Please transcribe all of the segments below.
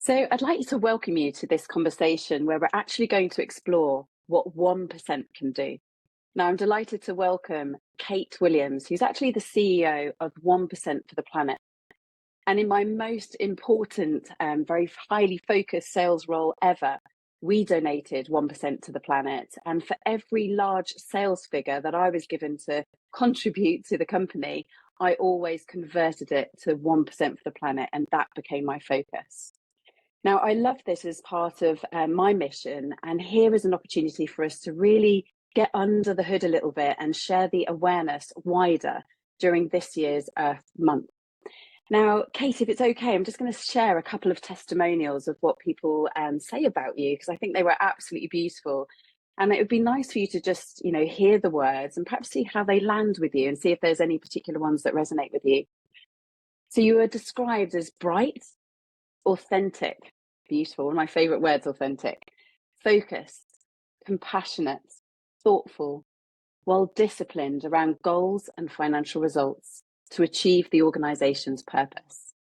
So, I'd like to welcome you to this conversation where we're actually going to explore what 1% can do. Now, I'm delighted to welcome Kate Williams, who's actually the CEO of 1% for the Planet. And in my most important, very highly focused sales role ever, we donated 1% to the planet. And for every large sales figure that I was given to contribute to the company, I always converted it to 1% for the planet. And that became my focus. Now, I love this as part of my mission, and here is an opportunity for us to really get under the hood a little bit and share the awareness wider during this year's Earth Month. Now, Kate, if it's okay, I'm just going to share a couple of testimonials of what people say about you, because I think they were absolutely beautiful. And it would be nice for you to just, hear the words and perhaps see how they land with you and see if there's any particular ones that resonate with you. So you were described as bright, authentic, beautiful, one of my favorite words, authentic, focused, compassionate, thoughtful, well disciplined around goals and financial results to achieve the organization's purpose.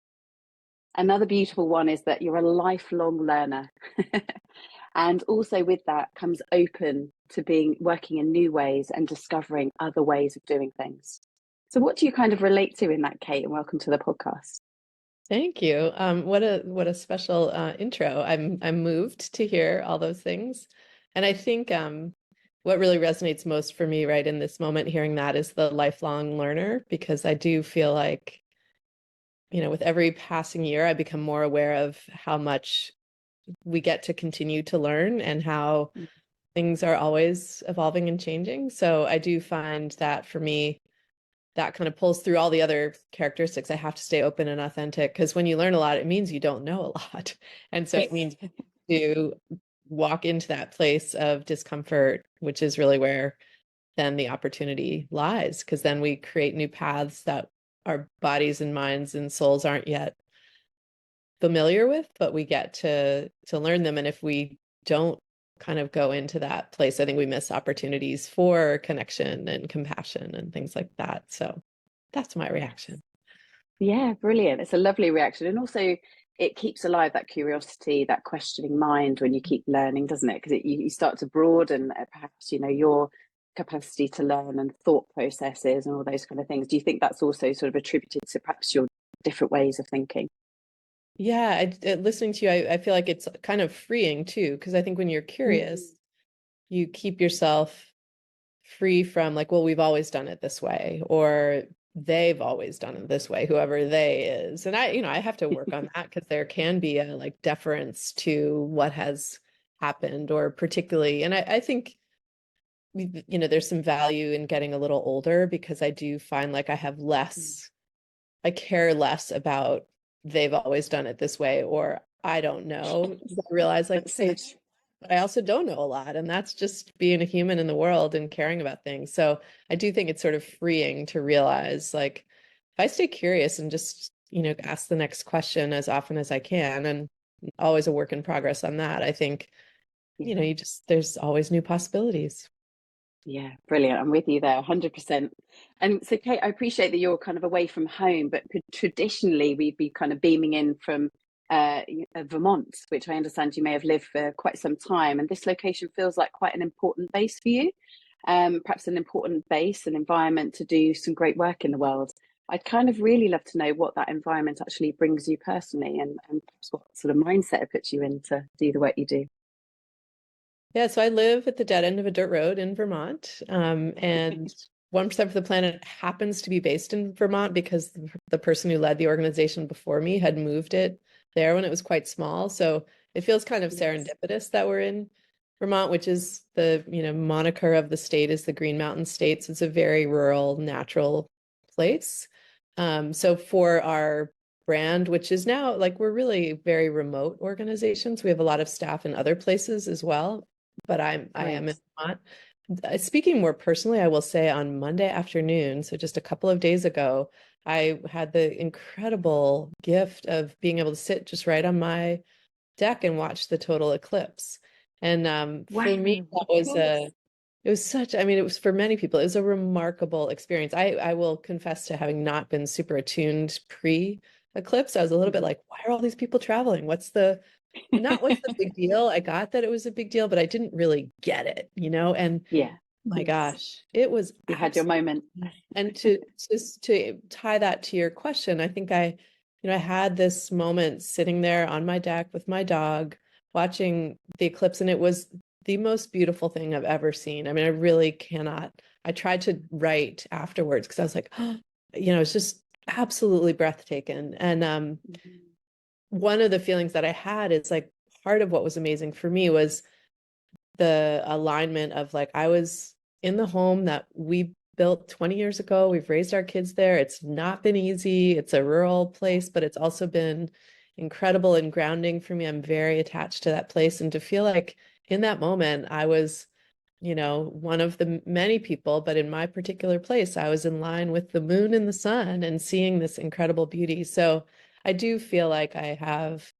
Another beautiful one is that you're a lifelong learner. And also with that comes open to working in new ways and discovering other ways of doing things. So what do you kind of relate to in that, Kate? And welcome to the podcast. Thank you. What a special intro. I'm moved to hear all those things. And I think what really resonates most for me right in this moment hearing that is the lifelong learner, because I do feel like, with every passing year, I become more aware of how much we get to continue to learn and how things are always evolving and changing. So I do find that for me, that kind of pulls through all the other characteristics. I have to stay open and authentic, because when you learn a lot, it means you don't know a lot. And so it means to walk into that place of discomfort, which is really where then the opportunity lies, because then we create new paths that our bodies and minds and souls aren't yet familiar with, but we get to learn them. And if we don't kind of go into that place, I think we miss opportunities for connection and compassion and things like that. So that's my reaction. Yeah, brilliant. It's a lovely reaction. And also it keeps alive that curiosity, that questioning mind when you keep learning, doesn't it? Because you start to broaden perhaps, your capacity to learn and thought processes and all those kind of things. Do you think that's also sort of attributed to perhaps your different ways of thinking? Yeah, listening to you, I feel like it's kind of freeing too, because I think when you're curious, you keep yourself free from like, well, we've always done it this way, or they've always done it this way, whoever they is. And I have to work on that, because there can be a like deference to what has happened, or particularly, and I think, there's some value in getting a little older, because I do find like I care less about they've always done it this way, or I don't know. I realize like I also don't know a lot, and that's just being a human in the world and caring about things. So I do think it's sort of freeing to realize like if I stay curious and just, ask the next question as often as I can, and always a work in progress on that, I think, there's always new possibilities. Yeah, brilliant. I'm with you there, 100%. And so, Kate, I appreciate that you're kind of away from home, but traditionally we'd be kind of beaming in from Vermont, which I understand you may have lived for quite some time. And this location feels like quite an important base for you, perhaps an important base, an environment to do some great work in the world. I'd kind of really love to know what that environment actually brings you personally, and perhaps what sort of mindset it puts you in to do the work you do. Yeah, so I live at the dead end of a dirt road in Vermont, and 1% for the Planet happens to be based in Vermont, because the person who led the organization before me had moved it there when it was quite small. So it feels kind of serendipitous that we're in Vermont, which is the, moniker of the state is the Green Mountain States. It's a very rural, natural place. So for our brand, which is now like, we're really very remote organizations. We have a lot of staff in other places as well, but I am in Vermont. Speaking more personally, I will say on Monday afternoon, so just a couple of days ago, I had the incredible gift of being able to sit just right on my deck and watch the total eclipse. And for me, that was it was such, it was for many people, it was a remarkable experience. I will confess to having not been super attuned pre eclipse, I was a little bit like, why are all these people traveling? What's the big deal? I got that it was a big deal, but I didn't really get it, And Yeah, my gosh, it was you had your moment. and to tie that to your question, I think I had this moment sitting there on my deck with my dog watching the eclipse, and it was the most beautiful thing I've ever seen. I mean, I really cannot. I tried to write afterwards because I was like, oh, it's just absolutely breathtaking. And one of the feelings that I had is like part of what was amazing for me was the alignment of like I was in the home that we built 20 years ago. We've raised our kids there. It's not been easy. It's a rural place, but it's also been incredible and grounding for me. I'm very attached to that place. And to feel like in that moment, I was, one of the many people, but in my particular place, I was in line with the moon and the sun and seeing this incredible beauty. So I do feel like I have,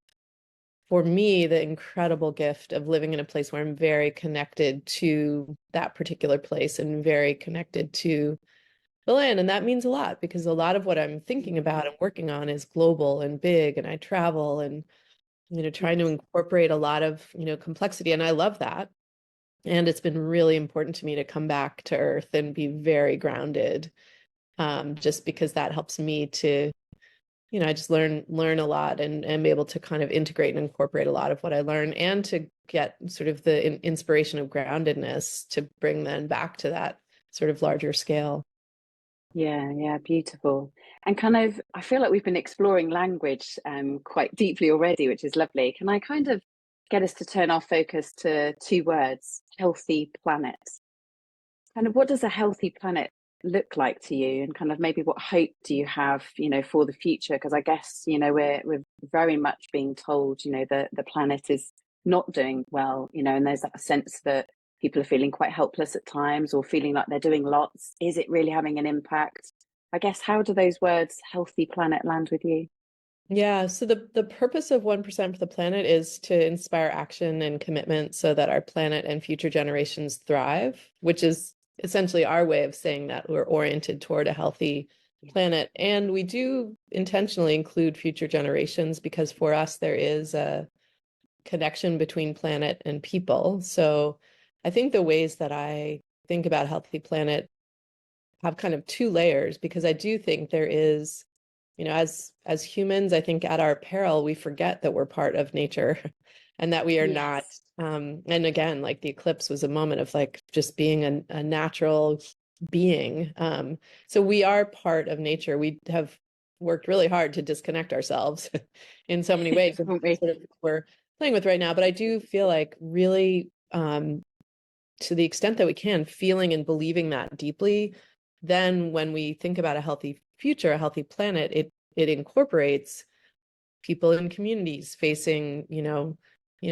for me, the incredible gift of living in a place where I'm very connected to that particular place and very connected to the land. And that means a lot because a lot of what I'm thinking about and working on is global and big, and I travel and, trying to incorporate a lot of, complexity. And I love that. And it's been really important to me to come back to earth and be very grounded, just because that helps me to I just learn a lot and be able to kind of integrate and incorporate a lot of what I learn and to get sort of the inspiration of groundedness to bring then back to that sort of larger scale. Yeah, beautiful. And kind of, I feel like we've been exploring language quite deeply already, which is lovely. Can I kind of get us to turn our focus to two words, healthy planet? Kind of what does a healthy planet look like to you, and kind of maybe what hope do you have, for the future? Because I guess, we're very much being told, that the planet is not doing well, and there's that sense that people are feeling quite helpless at times or feeling like they're doing lots. Is it really having an impact? I guess, how do those words healthy planet land with you? Yeah, so the purpose of 1% for the planet is to inspire action and commitment so that our planet and future generations thrive, which is essentially our way of saying that we're oriented toward a healthy planet. And we do intentionally include future generations because for us, there is a connection between planet and people. So I think the ways that I think about healthy planet have kind of two layers because I do think there is, as humans, I think at our peril, we forget that we're part of nature and that we are not. Yes. And again, like the eclipse was a moment of like just being a natural being. So we are part of nature. We have worked really hard to disconnect ourselves in so many ways. Haven't we? Sort of we're playing with right now, but I do feel like really, to the extent that we can, feeling and believing that deeply, then when we think about a healthy future, a healthy planet, it incorporates people in communities facing,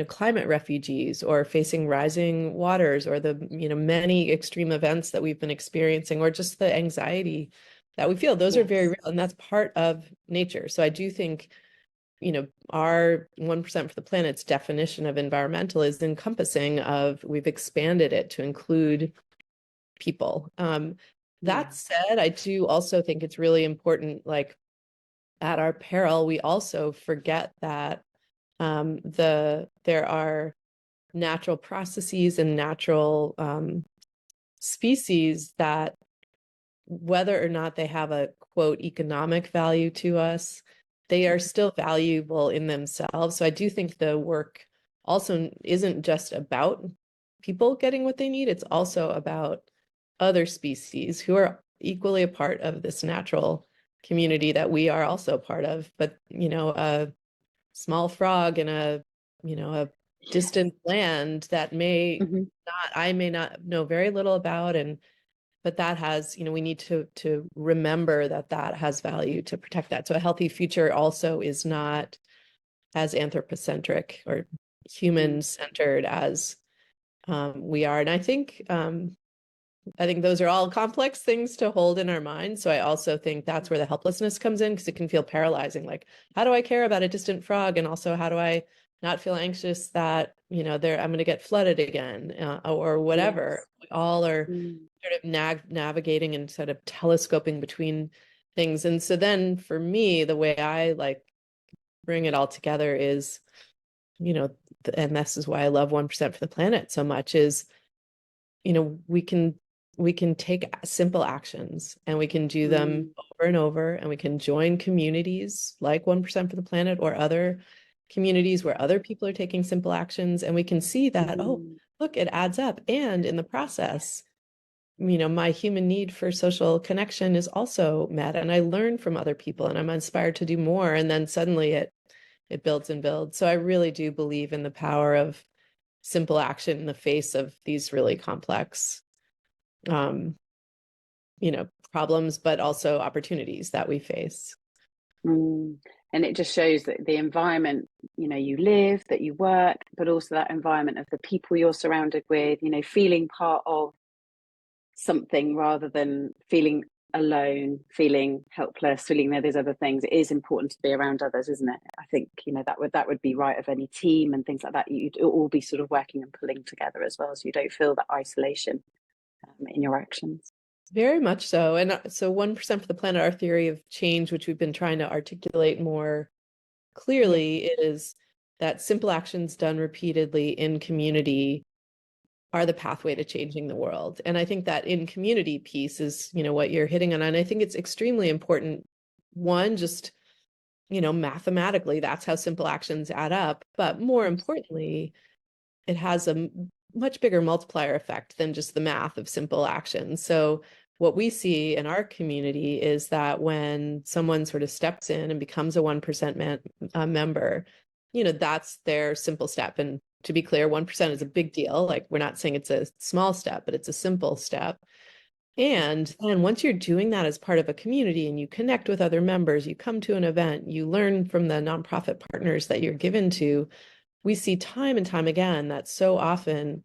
climate refugees or facing rising waters or the, many extreme events that we've been experiencing or just the anxiety that we feel. Those are very Yes. real, and that's part of nature. So I do think, our 1% for the planet's definition of environmental is encompassing of we've expanded it to include people. Yeah. That said, I do also think it's really important, like at our peril, we also forget that there are natural processes and natural species that whether or not they have a quote economic value to us, they are still valuable in themselves. So I do think the work also isn't just about people getting what they need, it's also about other species who are equally a part of this natural community that we are also part of. But, a small frog in a distant land that Hmm. I may not know very little about, but that has, we need to remember that that has value to protect that. So a healthy future also is not as anthropocentric or human centered as we are. And I think those are all complex things to hold in our minds. So I also think that's where the helplessness comes in because it can feel paralyzing. Like, how do I care about a distant frog? And also, how do I not feel anxious that, I'm going to get flooded again or whatever. Yes. We all are Mm. sort of navigating and sort of telescoping between things. And so then for me, the way I like bring it all together is, and this is why I love 1% for the planet so much is, we can take simple actions and we can do them over and over, and we can join communities like 1% for the planet or other communities where other people are taking simple actions, and we can see that, oh, look, it adds up. And in the process, my human need for social connection is also met, and I learn from other people and I'm inspired to do more. And then suddenly it builds and builds. So I really do believe in the power of simple action in the face of these really complex um, problems, but also opportunities that we face. And it just shows that the environment, you live, that you work, but also that environment of the people you're surrounded with, feeling part of something rather than feeling alone, feeling helpless, feeling that there's other things. It is important to be around others, isn't it? I think, that would be right of any team and things like that. You'd all be sort of working and pulling together as well, so you don't feel that isolation in your actions. Very much so. And so 1% for the planet, our theory of change, which we've been trying to articulate more clearly, is that simple actions done repeatedly in community are the pathway to changing the world. And I think that in community piece is, what you're hitting on. And I think it's extremely important. One, just, mathematically, that's how simple actions add up. But more importantly, it has a much bigger multiplier effect than just the math of simple actions. So what we see in our community is that when someone sort of steps in and becomes a 1% member, that's their simple step. And to be clear, 1% is a big deal. Like, we're not saying it's a small step, but it's a simple step. And then once you're doing that as part of a community and you connect with other members, you come to an event, you learn from the nonprofit partners that you're given to, we see time and time again that so often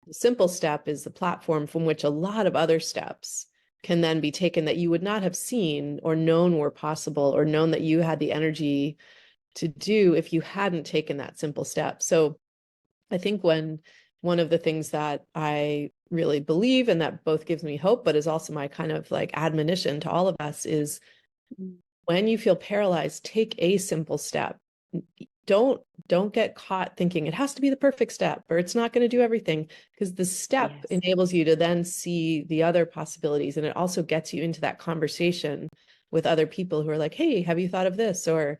the simple step is the platform from which a lot of other steps can then be taken that you would not have seen or known were possible, or known that you had the energy to do if you hadn't taken that simple step. So I think one of the things that I really believe, and that both gives me hope, but is also my kind of like admonition to all of us, is when you feel paralyzed, take a simple step. Don't get caught thinking it has to be the perfect step or it's not going to do everything, because the step enables you to then see the other possibilities. And it also gets you into that conversation with other people who are like, hey, have you thought of this? Or,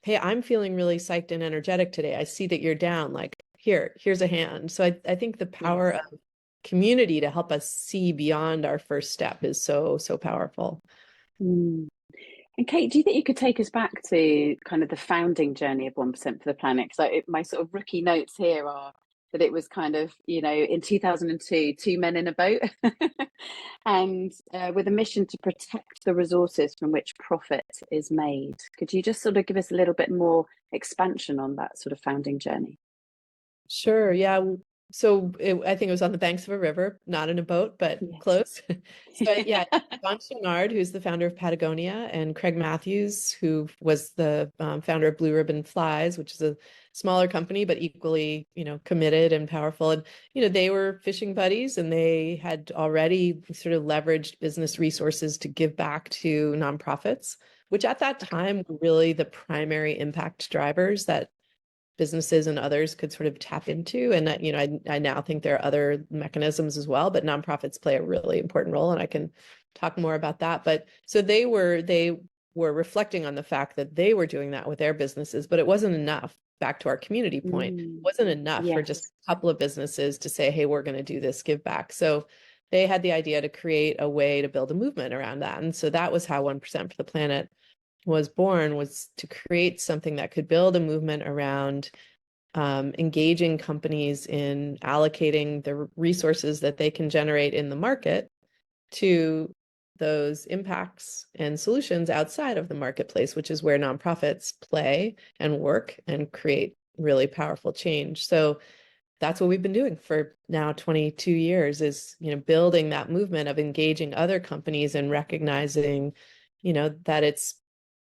hey, I'm feeling really psyched and energetic today. I see that you're down. Like, here's a hand. So I think the power of community to help us see beyond our first step is so, so powerful. And Kate, do you think you could take us back to kind of the founding journey of 1% for the planet? Because my sort of rookie notes here are that it was kind of, in 2002, two men in a boat, and with a mission to protect the resources from which profit is made. Could you just sort of give us a little bit more expansion on that sort of founding journey? Sure. Yeah. So I think it was on the banks of a river, not in a boat, but close. So yeah, John Chouinard, who's the founder of Patagonia, and Craig Matthews, who was the founder of Blue Ribbon Flies, which is a smaller company, but equally, committed and powerful. And, they were fishing buddies, and they had already sort of leveraged business resources to give back to nonprofits, which at that time were really the primary impact drivers that businesses and others could sort of tap into. And I now think there are other mechanisms as well, but nonprofits play a really important role, and I can talk more about that. But so they were reflecting on the fact that they were doing that with their businesses, but it wasn't enough. Back to our community point, it wasn't enough for just a couple of businesses to say, hey, we're going to do this give back. So they had the idea to create a way to build a movement around that. And so that was how 1% for the planet was born, was to create something that could build a movement around engaging companies in allocating the resources that they can generate in the market to those impacts and solutions outside of the marketplace, which is where nonprofits play and work and create really powerful change. So that's what we've been doing for now 22 years, is, building that movement of engaging other companies and recognizing, that it's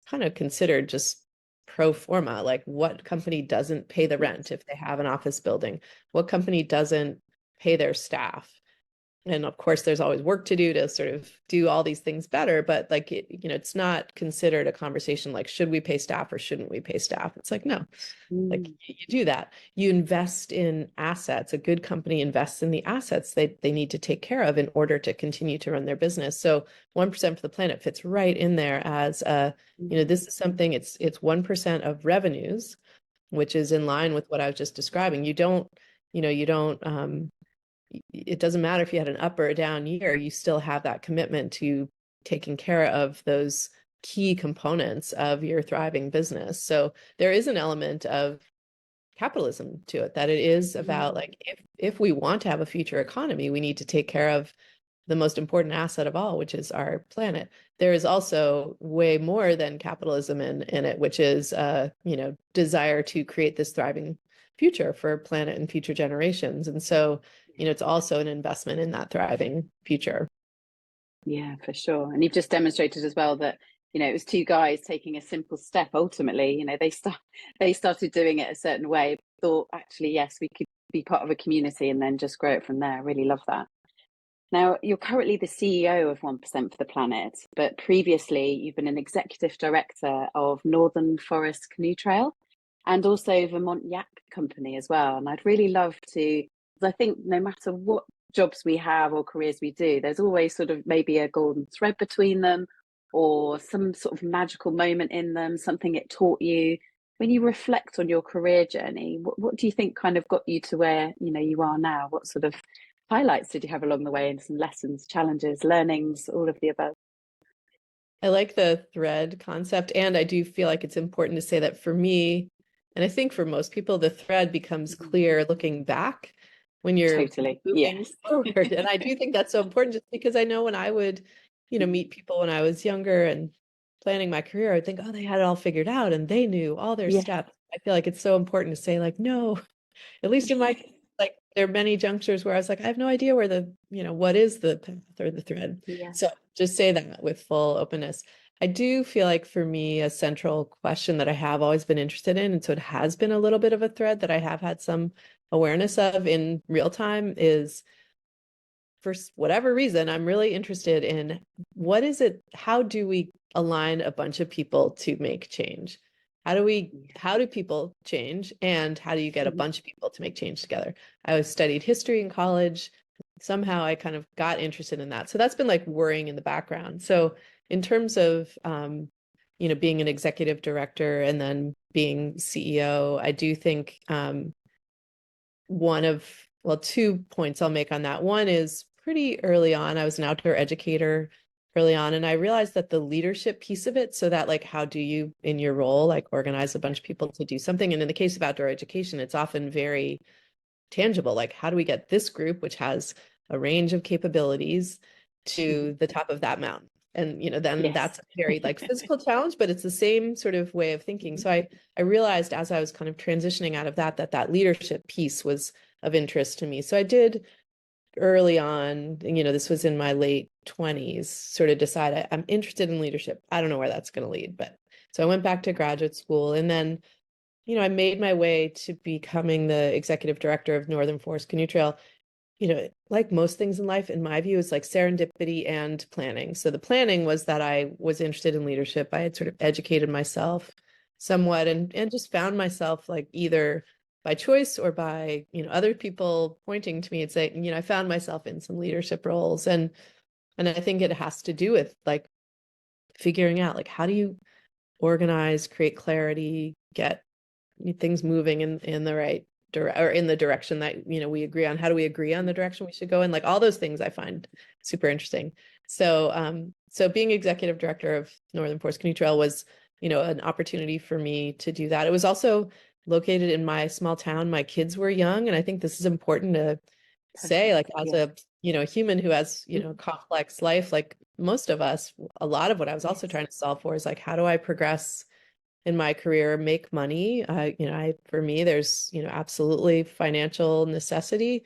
kind of considered just pro forma. Like, what company doesn't pay the rent if they have an office building? What company doesn't pay their staff? and of course there's always work to do to sort of do all these things better, but like it's not considered a conversation like, should we pay staff or shouldn't we pay staff? It's like, no, like you do that. You invest in assets. A good company invests in the assets they need to take care of in order to continue to run their business. So 1% for the planet fits right in there as this is something, it's 1% of revenues, which is in line with what I was just describing. You don't it doesn't matter if you had an up or a down year, you still have that commitment to taking care of those key components of your thriving business. So there is an element of capitalism to it, that it is about like, if we want to have a future economy, we need to take care of the most important asset of all, which is our planet. There is also way more than capitalism in it, which is desire to create this thriving future for planet and future generations. And so it's also an investment in that thriving future. Yeah, for sure. And you've just demonstrated as well that, it was two guys taking a simple step. Ultimately, they started doing it a certain way, thought, actually, yes, we could be part of a community, and then just grow it from there. I really love that. Now, you're currently the CEO of 1% for the Planet, but previously you've been an executive director of Northern Forest Canoe Trail and also Vermont Yak Company as well. And I'd really love to, because I think no matter what jobs we have or careers we do, there's always sort of maybe a golden thread between them, or some sort of magical moment in them, something it taught you. When you reflect on your career journey, what do you think kind of got you to where you are now? What sort of highlights did you have along the way, and some lessons, challenges, learnings, all of the above? I like the thread concept, and I do feel like it's important to say that for me, and I think for most people, the thread becomes clear looking back when you're Totally, moving yes. forward. And I do think that's so important, just because I know when I would, meet people when I was younger and planning my career, I'd think, oh, they had it all figured out and they knew all their Yes. steps. I feel like it's so important to say, like, no, at least in my case, like there are many junctures where I was like, I have no idea where what is the path or the thread. Yeah. So just say that with full openness. I do feel like for me, a central question that I have always been interested in, and so it has been a little bit of a thread that I have had some awareness of in real time, is for whatever reason, I'm really interested in how do we align a bunch of people to make change? How do people change, and how do you get a bunch of people to make change together? I studied history in college. Somehow I kind of got interested in that. So that's been like whirring in the background. So in terms of, being an executive director and then being CEO, I do think two points I'll make on that. One is pretty early on, I was an outdoor educator early on, and I realized that the leadership piece of it, so that like, how do you in your role, like organize a bunch of people to do something? And in the case of outdoor education, it's often very tangible. Like, how do we get this group, which has a range of capabilities, to the top of that mountain? And, then that's a very like physical challenge, but it's the same sort of way of thinking. So I realized as I was kind of transitioning out of that leadership piece was of interest to me. So I did early on, this was in my late 20s, sort of decide I'm interested in leadership. I don't know where that's going to lead, but so I went back to graduate school, and then, I made my way to becoming the executive director of Northern Forest Canoe Trail. Like most things in life, in my view, it's like serendipity and planning. So the planning was that I was interested in leadership. I had sort of educated myself somewhat and just found myself like either by choice or by, other people pointing to me and saying, I found myself in some leadership roles. And I think it has to do with like figuring out like, how do you organize, create clarity, get things moving in the right or in the direction that we agree on. How do we agree on the direction we should go in? Like all those things I find super interesting. So being executive director of Northern Forest Canoe Trail was an opportunity for me to do that. It was also located in my small town. My kids were young, and I think this is important to say, like, as a human who has complex life, like most of us, a lot of what I was also trying to solve for is like, how do I progress in my career, make money? For me, there's, absolutely financial necessity,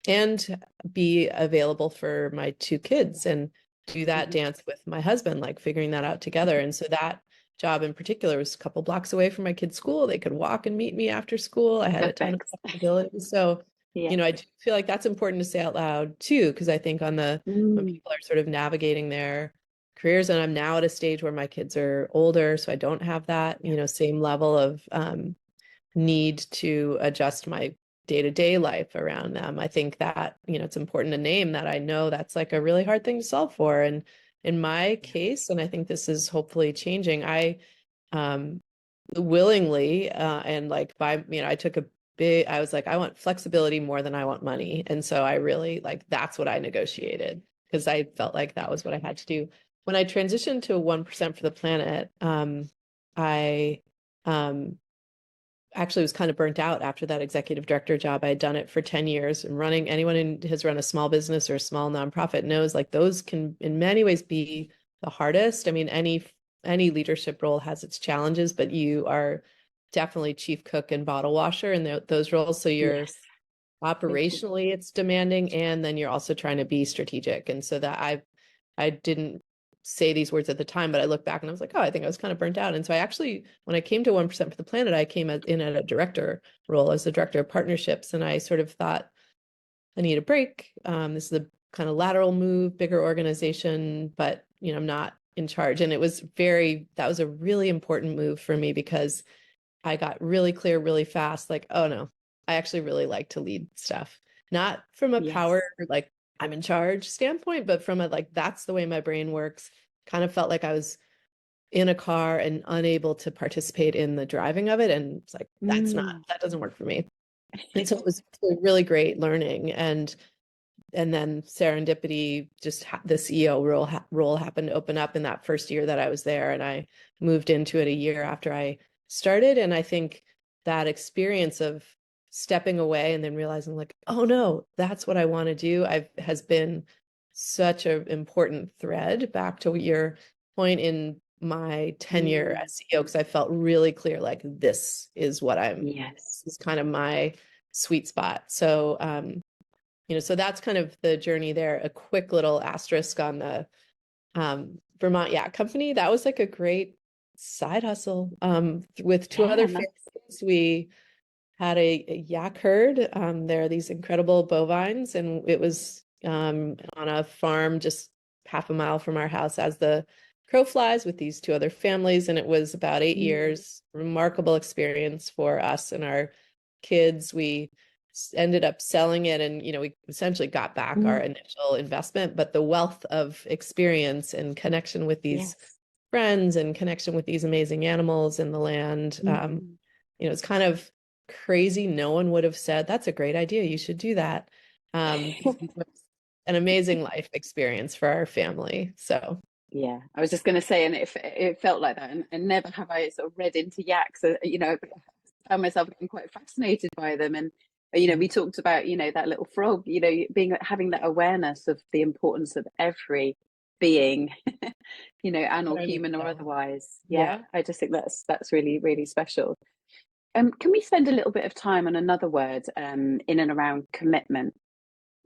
and be available for my two kids and do that dance with my husband, like figuring that out together. And so that job in particular was a couple blocks away from my kids' school. They could walk and meet me after school. I had a ton of flexibility. So Yes. I do feel like that's important to say out loud too, because I think when Mm, people are sort of navigating their careers, and I'm now at a stage where my kids are older, so I don't have that, yeah. same level of need to adjust my day-to-day life around them. I think that, it's important to name that I know that's like a really hard thing to solve for. And in my Yeah. case, and I think this is hopefully changing, I um willingly and like I took I was like, I want flexibility more than I want money. And so I really like, that's what I negotiated because I felt like that was what I had to do. When I transitioned to 1% for the planet, I um actually was kind of burnt out after that executive director job. I had done it for 10 years and anyone who has run a small business or a small nonprofit knows like those can in many ways be the hardest. I mean, any leadership role has its challenges, but you are definitely chief cook and bottle washer in those roles. So you're Yes. Totally. operationally it's demanding, and then you're also trying to be strategic. And so that I didn't say these words at the time, but I look back and I was like, oh, I think I was kind of burnt out. And so I actually, when I came to 1% for the planet, I came in at a director role as the director of partnerships. And I sort of thought, I need a break. This is a kind of lateral move, bigger organization, but I'm not in charge. And that was a really important move for me because I got really clear really fast, like, oh no, I actually really like to lead stuff. Not from a Yes. power, like I'm in charge standpoint, but from a like, that's the way my brain works. Kind of felt like I was in a car and unable to participate in the driving of it. And it's like, Mm. that doesn't work for me. And so it was really great learning. And then serendipity, just the CEO role happened to open up in that first year that I was there, and I moved into it a year after I started. And I think that experience of stepping away and then realizing like, oh no, that's what I want to do, has been such an important thread back to your point in my tenure Mm. as CEO, because I felt really clear like this is Yes. this is kind of my sweet spot. So so that's kind of the journey there. A quick little asterisk on the Vermont Yak Company. That was like a great side hustle. With two Yeah. other Nice. families, we had a yak herd. There are these incredible bovines, and it was on a farm just half a mile from our house as the crow flies with these two other families. And it was about 8 years, remarkable experience for us and our kids. We ended up selling it, and we essentially got back our Mm. initial investment, but the wealth of experience and connection with these Yes. friends and connection with these amazing animals in the land, Mm. it's kind of crazy. No one would have said, that's a great idea, you should do that. It was an amazing life experience for our family. So Yeah, I was just going to say, and it felt like that, and never have I sort of read into yaks. I found myself getting quite fascinated by them, and we talked about that little frog, being having that awareness of the importance of every being, animal, I think human or so. otherwise. Yeah. Yeah, I just think that's really really special. Can we spend a little bit of time on another word in and around commitment?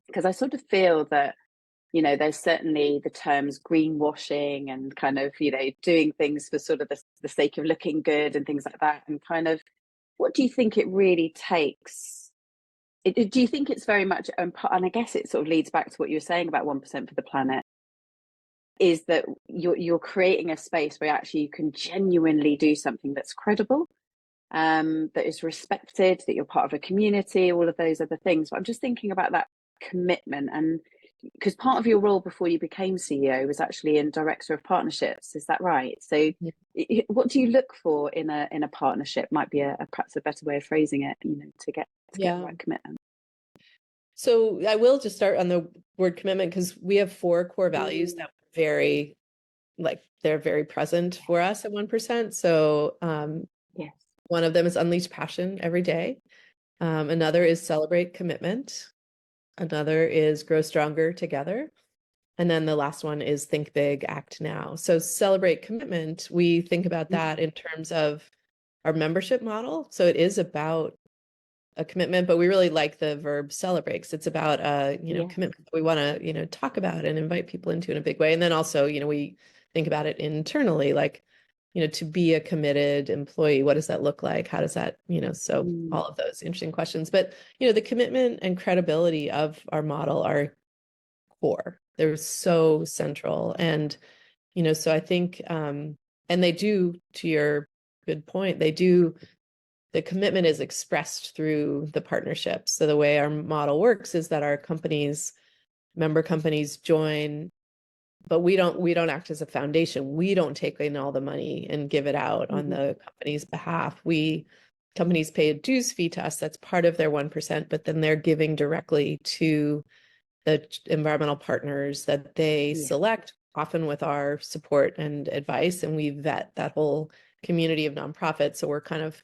Because I sort of feel that there's certainly the terms greenwashing and kind of, doing things for sort of the sake of looking good and things like that. And kind of, what do you think it really takes? Do you think it's very much, and I guess it sort of leads back to what you were saying about 1% for the planet, is that you're creating a space where actually you can genuinely do something that's credible, that is respected, that you're part of a community, all of those other things. But I'm just thinking about that commitment, and because part of your role before you became CEO was actually in director of partnerships, is that right? So, Yeah. what do you look for in a partnership? Might be perhaps a better way of phrasing it, to get the Yeah. right commitment. So I will just start on the word commitment because we have 4 core values Mm. that they're very present for us at 1%. So Yes. one of them is unleash passion every day. Another is celebrate commitment. Another is grow stronger together. And then the last one is think big, act now. So celebrate commitment, we think about Mm. that in terms of our membership model. So it is about a commitment, but we really like the verb celebrate because it's about Yes. commitment that we want to, talk about and invite people into in a big way. And then also, we think about it internally, like to be a committed employee, what does that look like? How does that, so Mm. all of those interesting questions. But, the commitment and credibility of our model are core. They're so central. And, so I think, and they do, to your good point, the commitment is expressed through the partnerships. So the way our model works is that our member companies join, but we don't act as a foundation. We don't take in all the money and give it out on the company's behalf. Companies pay a dues fee to us. That's part of their 1%, but then they're giving directly to the environmental partners that they select, often with our support and advice. And we vet that whole community of nonprofits. So we're kind of,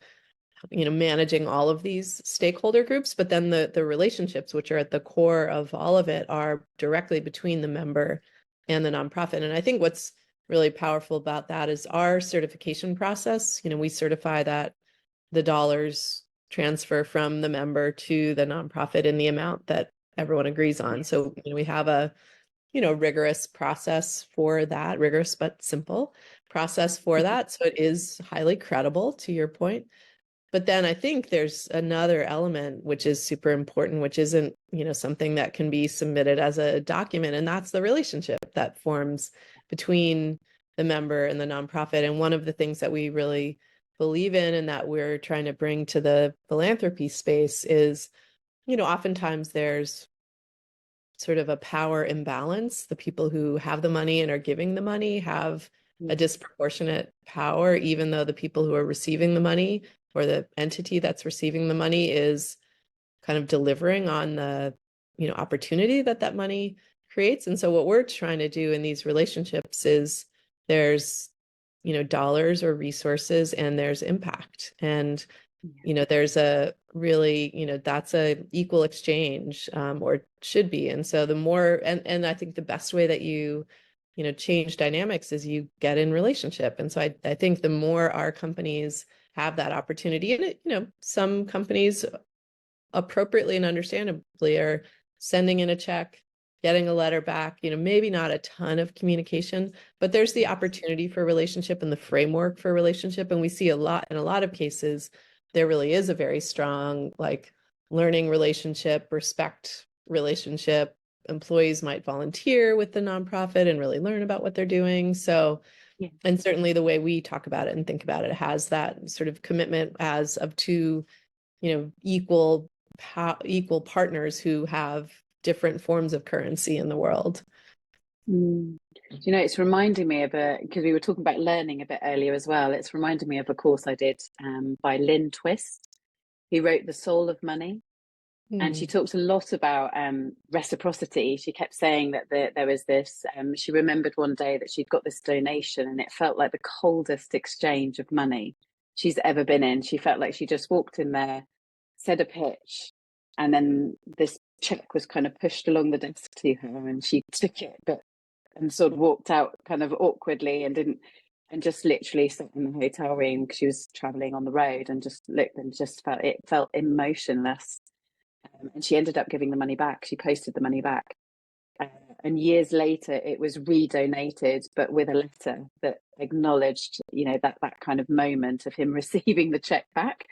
managing all of these stakeholder groups, but then the relationships, which are at the core of all of it, are directly between the member and the nonprofit. And I think what's really powerful about that is our certification process. We certify that the dollars transfer from the member to the nonprofit in the amount that everyone agrees on. So we have a rigorous process for that, rigorous but simple process for that. So it is highly credible, to your point. But then I think there's another element which is super important, which isn't, something that can be submitted as a document, and that's the relationship that forms between the member and the nonprofit. And one of the things that we really believe in and that we're trying to bring to the philanthropy space is, oftentimes there's sort of a power imbalance. The people who have the money and are giving the money have a disproportionate power, even though the people who are receiving the money, or the entity that's receiving the money, is kind of delivering on the, opportunity that money creates. And so what we're trying to do in these relationships is there's, dollars or resources, and there's impact. And, there's a really, that's a equal exchange, or should be. And so the more, and I think the best way that you change dynamics is you get in relationship. And so I think the more our companies have that opportunity, and some companies appropriately and understandably are sending in a check, getting a letter back, maybe not a ton of communication, but there's the opportunity for relationship and the framework for relationship. And we see in a lot of cases, there really is a very strong, like, learning relationship, respect relationship. Employees might volunteer with the nonprofit and really learn about what they're doing. So, and certainly the way we talk about it and think about it has that sort of commitment as of two, equal partners who have different forms of currency in the world. It's reminding me of because we were talking about learning a bit earlier as well. It's reminding me of a course I did by Lynn Twist, who wrote The Soul of Money. And she talked a lot about reciprocity. She kept saying that there was this, she remembered one day that she'd got this donation, and it felt like the coldest exchange of money she's ever been in. She felt like she just walked in there, said a pitch, and then this check was kind of pushed along the desk to her, and she took it, and sort of walked out kind of awkwardly, and just literally sat in the hotel room because she was traveling on the road, and just looked and just felt emotionless. And she ended up giving the money back. She posted the money back. And years later, it was redonated, but with a letter that acknowledged, that kind of moment of him receiving the check back,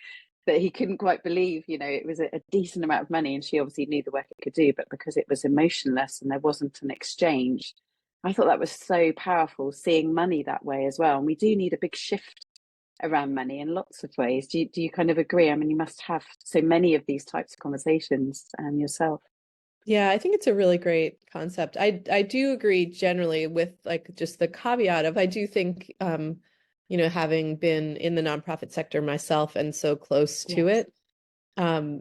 that he couldn't quite believe, it was a decent amount of money, and she obviously knew the work it could do, but because it was emotionless and there wasn't an exchange, I thought that was so powerful, seeing money that way as well. And we do need a big shift around money in lots of ways. Do you kind of agree? I mean, you must have so many of these types of conversations yourself. Yeah, I think it's a really great concept. I do agree generally, with like just the caveat of, I do think having been in the nonprofit sector myself and so close to it, a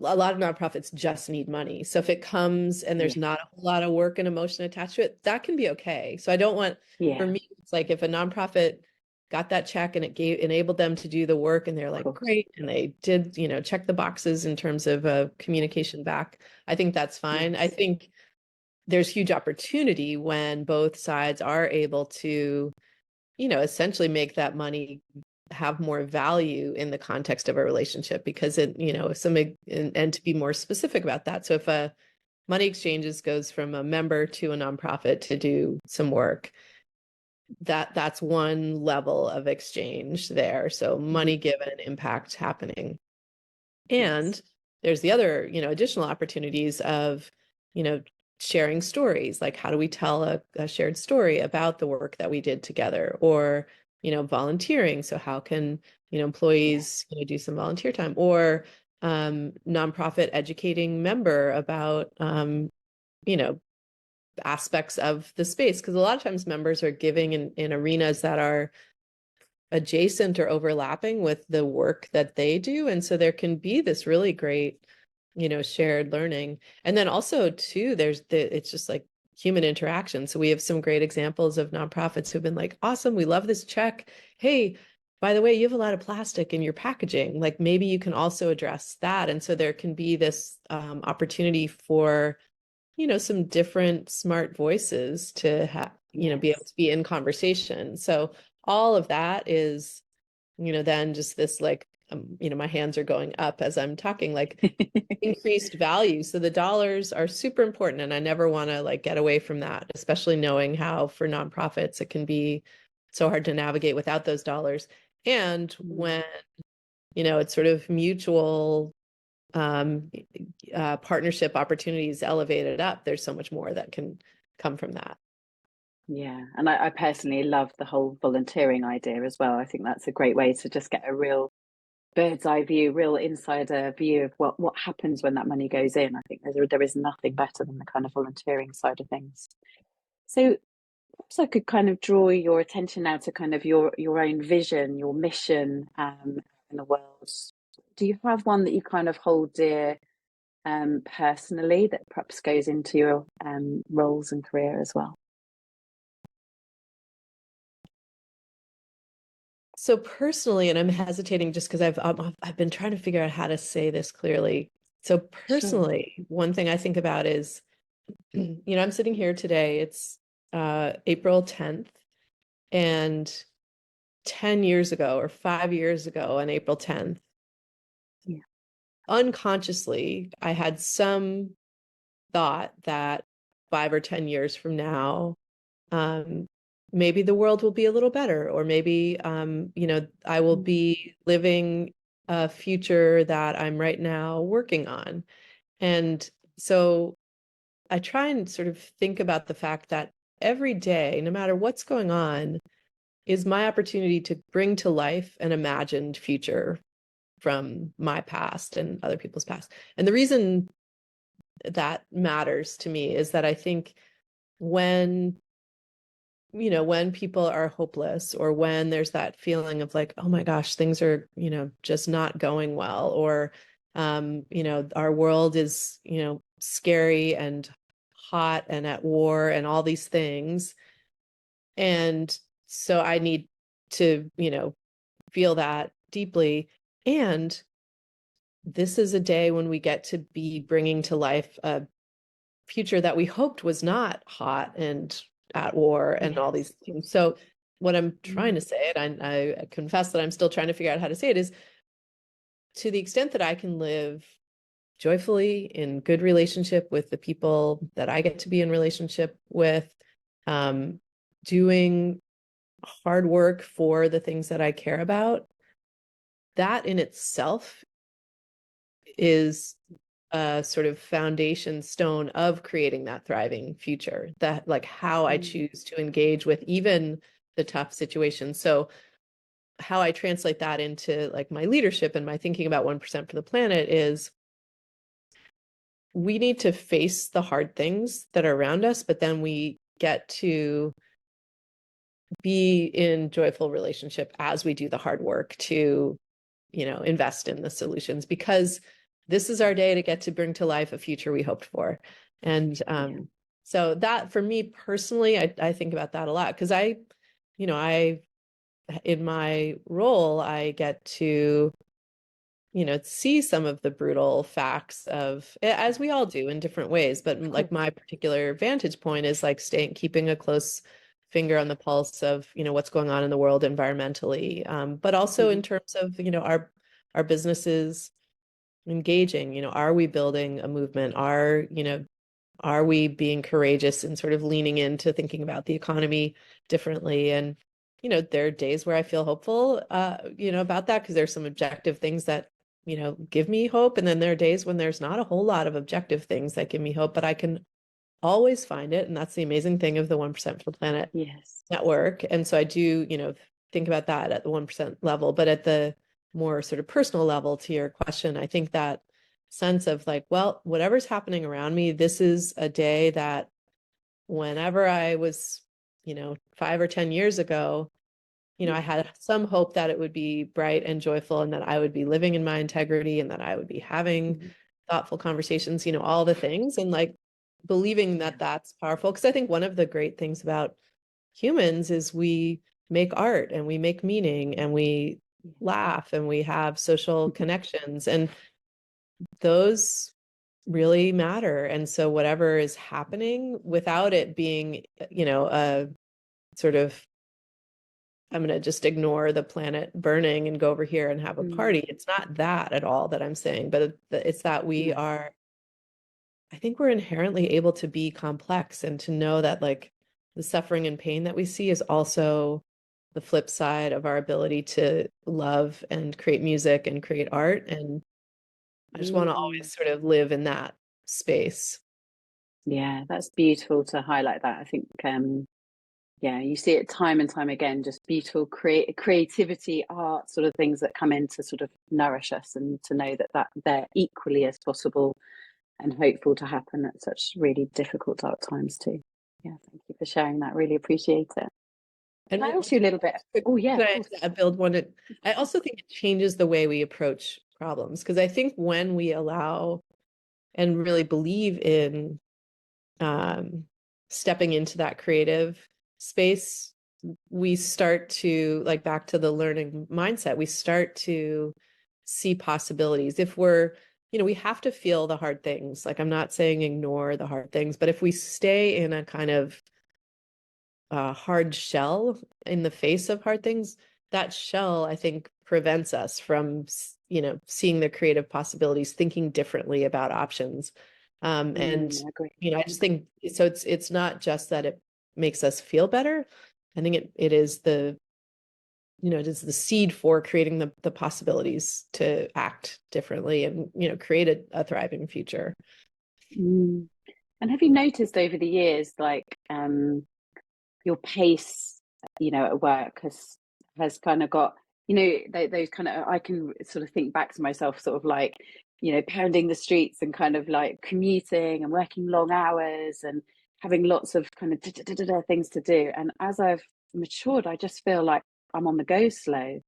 lot of nonprofits just need money. So if it comes and there's not a whole lot of work and emotion attached to it, that can be okay. So I don't want, for me, it's like if a nonprofit got that check and it enabled them to do the work, and they're like, great, and they did, check the boxes in terms of communication back, I think that's fine. I think there's huge opportunity when both sides are able to, essentially make that money have more value in the context of a relationship, because it, and to be more specific about that. So if a money exchanges goes from a member to a nonprofit to do some work, that's one level of exchange there. So money given, impact happening. And Yes. there's the other, additional opportunities of, sharing stories. Like, how do we tell a shared story about the work that we did together? Or, volunteering. So how can, Yeah. employees, do some volunteer time? Or nonprofit educating member about, you know, aspects of the space. Because a lot of times members are giving in arenas that are adjacent or overlapping with the work that they do. And so there can be this really great, shared learning. And then also too, it's just like human interaction. So we have some great examples of nonprofits who've been like, awesome, we love this check. Hey, by the way, you have a lot of plastic in your packaging. Like, maybe you can also address that. And so there can be this opportunity for, some different smart voices to have, be able Yes. to be in conversation. So all of that is, then just this like, my hands are going up as I'm talking, like increased value. So the dollars are super important. And I never want to like get away from that, especially knowing how for nonprofits it can be so hard to navigate without those dollars. And when, it's sort of mutual um, partnership opportunities elevated up, there's so much more that can come from that. Yeah, and I personally love the whole volunteering idea as well. I think that's a great way to just get a real bird's eye view, real insider view of what happens when that money goes in. I think there is nothing better than the kind of volunteering side of things. So perhaps I could kind of draw your attention now to kind of your own vision, your mission in the world. Do you have one that you kind of hold dear personally that perhaps goes into your roles and career as well? So personally, and I'm hesitating just because I've been trying to figure out how to say this clearly. So Sure. personally, one thing I think about is, I'm sitting here today. It's April 10th, and 10 years ago or 5 years ago on April 10th, Yeah. unconsciously, I had some thought that 5 or 10 years from now, um, maybe the world will be a little better, or maybe, I will Mm. be living a future that I'm right now working on. And so I try and sort of think about the fact that every day, no matter what's going on, is my opportunity to bring to life an imagined future from my past and other people's past. And the reason that matters to me is that I think when when people are hopeless, or when there's that feeling of like, oh my gosh, things are, just not going well, or our world is, scary and hot and at war and all these things. And so I need to, feel that deeply. And this is a day when we get to be bringing to life a future that we hoped was not hot and at war and all Yes. these things. So what I'm trying Mm. to say, and I confess that I'm still trying to figure out how to say it, is to the extent that I can live joyfully in good relationship with the people that I get to be in relationship with, um, doing hard work for the things that I care about, that in itself is a sort of foundation stone of creating that thriving future, that like how I Mm. choose to engage with even the tough situations. So how I translate that into like my leadership and my thinking about 1% for the planet is, we need to face the hard things that are around us, but then we get to be in joyful relationship as we do the hard work to, invest in the solutions, because this is our day to get to bring to life a future we hoped for. And Yeah. so that for me personally, I think about that a lot, because I in my role, I get to, see some of the brutal facts of, as we all do in different ways. But Of like my course. particular vantage point is like keeping a close finger on the pulse of, what's going on in the world environmentally, but also in Mhm. terms of, our businesses engaging, are we building a movement? are we being courageous and sort of leaning into thinking about the economy differently? And, there are days where I feel hopeful, about that, because there's some objective things that, give me hope. And then there are days when there's not a whole lot of objective things that give me hope, but I can always find it. And that's the amazing thing of the 1% for the Planet Yes. network. And so I do, think about that at the 1% level, but at the more sort of personal level, to your question, I think that sense of like, well, whatever's happening around me, this is a day that whenever I was, 5 or 10 years ago, I had some hope that it would be bright and joyful, and that I would be living in my integrity, and that I would be having thoughtful conversations, all the things, and like believing that that's powerful. Because I think one of the great things about humans is we make art and we make meaning and we laugh and we have social connections, and those really matter. And so whatever is happening, without it being, a sort of, I'm going to just ignore the planet burning and go over here and have a party. It's not that at all that I'm saying, but it's that we are, I think we're inherently able to be complex, and to know that like the suffering and pain that we see is also the flip side of our ability to love and create music and create art. And I just want to always sort of live in that space. Yeah, that's beautiful to highlight that. I think you see it time and time again, just beautiful creativity, art, sort of things that come in to sort of nourish us, and to know that they're equally as possible and hopeful to happen at such really difficult, dark times too. Yeah, thank you for sharing that. Really appreciate it. And Can I ask you a little bit? Oh yeah, I build one. I also think it changes the way we approach problems, because I think when we allow and really believe in stepping into that creative space, we start to, like, back to the learning mindset, we start to see possibilities. If we're, we have to feel the hard things. Like, I'm not saying ignore the hard things, but if we stay in a kind of hard shell in the face of hard things, that shell, I think, prevents us from, seeing the creative possibilities, thinking differently about options. And, I agree. I just think, so it's not just that it makes us feel better. I think it is the, it is the seed for creating the possibilities to act differently and, create a thriving future. And have you noticed over the years, like, your pace, at work has kind of got, those kind of, I can sort of think back to myself, sort of like, pounding the streets and kind of like commuting and working long hours and having lots of kind of things to do. And as I've matured, I just feel like I'm on the go slow.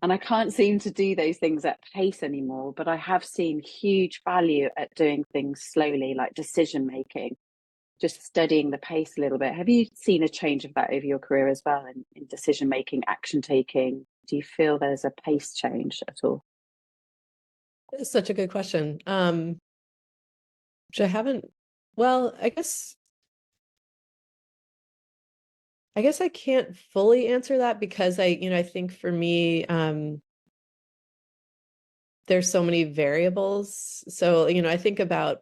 And I can't seem to do those things at pace anymore, but I have seen huge value at doing things slowly, like decision making, just studying the pace a little bit. Have you seen a change of that over your career as well, in decision making, action taking? Do you feel there's a pace change at all? It's such a good question. Which I haven't, well, I guess I can't fully answer that, because I think for me, there's so many variables. So, I think about,